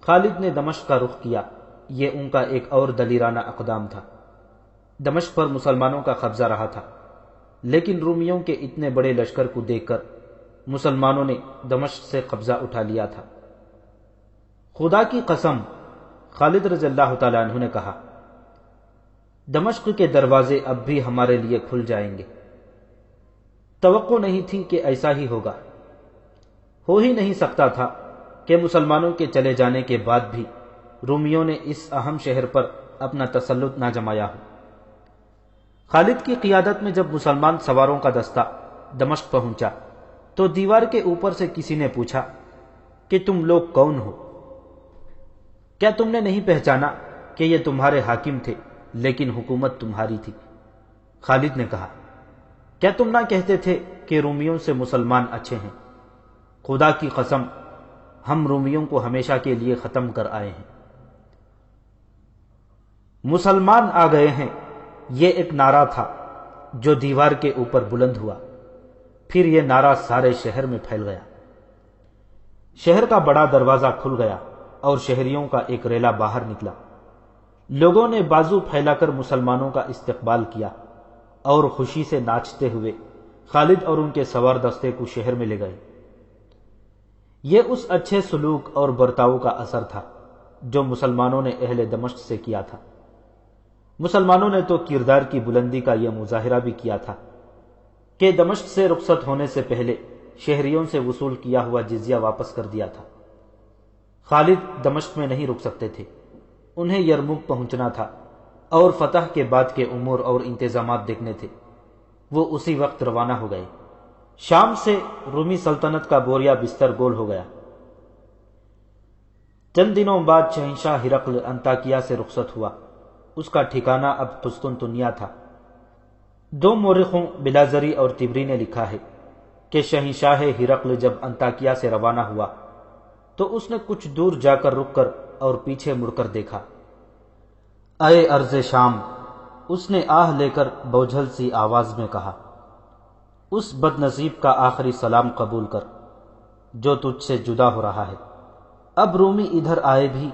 خالد نے دمشق کا رخ کیا، یہ ان کا ایک اور دلیرانہ اقدام تھا۔ دمشق پر مسلمانوں کا قبضہ رہا تھا، لیکن رومیوں کے اتنے بڑے لشکر کو دیکھ کر مسلمانوں نے دمشق سے قبضہ اٹھا لیا تھا۔ خدا کی قسم، خالد رضی اللہ تعالیٰ عنہ نے کہا، دمشق کے دروازے اب بھی ہمارے لیے کھل جائیں گے۔ توقع نہیں تھی کہ ایسا ہی ہوگا۔ ہو ہی نہیں سکتا تھا کہ مسلمانوں کے چلے جانے کے بعد بھی رومیوں نے اس اہم شہر پر اپنا تسلط نہ جمایا ہو۔ خالد کی قیادت میں جب مسلمان سواروں کا دستہ دمشق پہنچا تو دیوار کے اوپر سے کسی نے پوچھا کہ تم لوگ کون ہو؟ کیا تم نے نہیں پہچانا کہ یہ تمہارے حاکم تھے لیکن حکومت تمہاری تھی؟ خالد نے کہا، کیا تم نہ کہتے تھے کہ رومیوں سے مسلمان اچھے ہیں؟ خدا کی قسم، ہم رومیوں کو ہمیشہ کے لیے ختم کر آئے ہیں۔ مسلمان آ گئے ہیں، یہ ایک نعرہ تھا جو دیوار کے اوپر بلند ہوا۔ پھر یہ نعرہ سارے شہر میں پھیل گیا۔ شہر کا بڑا دروازہ کھل گیا اور شہریوں کا ایک ریلا باہر نکلا۔ لوگوں نے بازو پھیلا کر مسلمانوں کا استقبال کیا اور خوشی سے ناچتے ہوئے خالد اور ان کے سوار دستے کو شہر میں لے گئے۔ یہ اس اچھے سلوک اور برتاؤ کا اثر تھا جو مسلمانوں نے اہل دمشق سے کیا تھا۔ مسلمانوں نے تو کردار کی بلندی کا یہ مظاہرہ بھی کیا تھا کہ دمشق سے رخصت ہونے سے پہلے شہریوں سے وصول کیا ہوا جزیہ واپس کر دیا تھا۔ خالد دمشق میں نہیں رک سکتے تھے، انہیں یرموک پہنچنا تھا اور فتح کے بعد کے امور اور انتظامات دیکھنے تھے۔ وہ اسی وقت روانہ ہو گئے۔ شام سے رومی سلطنت کا بوریا بستر گول ہو گیا۔ چند دنوں بعد شہنشاہ ہرقل انطاکیہ سے رخصت ہوا۔ اس کا ٹھکانہ اب قسطنطنیہ تھا۔ دو مورخوں بلازری اور طبری نے لکھا ہے کہ شہنشاہ ہرقل جب انطاکیہ سے روانہ ہوا تو اس نے کچھ دور جا کر رک کر اور پیچھے مڑ کر دیکھا۔ اے ارض شام، اس نے آہ لے کر بوجھل سی آواز میں کہا، اس بد نصیب کا آخری سلام قبول کر جو تجھ سے جدا ہو رہا ہے۔ اب رومی ادھر آئے بھی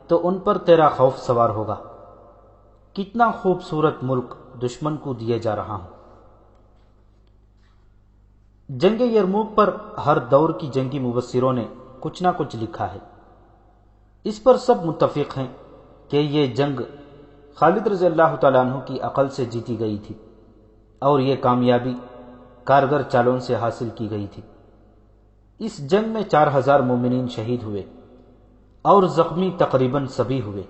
تو ان پر تیرا خوف سوار ہوگا۔ کتنا خوبصورت ملک دشمن کو دیے جا رہا ہوں۔ جنگ یرموک پر ہر دور کی جنگی مبصروں نے کچھ نہ کچھ لکھا ہے۔ اس پر سب متفق ہیں کہ یہ جنگ خالد رضی اللہ تعالیٰ عنہ کی عقل سے جیتی گئی تھی اور یہ کامیابی کارگر چالوں سے حاصل کی گئی تھی۔ اس جنگ میں 4000 مومنین شہید ہوئے اور زخمی تقریباً سبھی ہوئے۔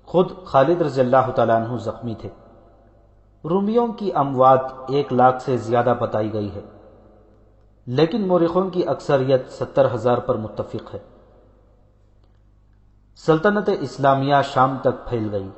خود خالد رضی اللہ تعالیٰ عنہ زخمی تھے۔ رومیوں کی اموات 1 لاکھ سے زیادہ بتائی گئی ہے، لیکن مورخوں کی اکثریت 70,000 پر متفق ہے۔ سلطنت اسلامیہ شام تک پھیل گئی۔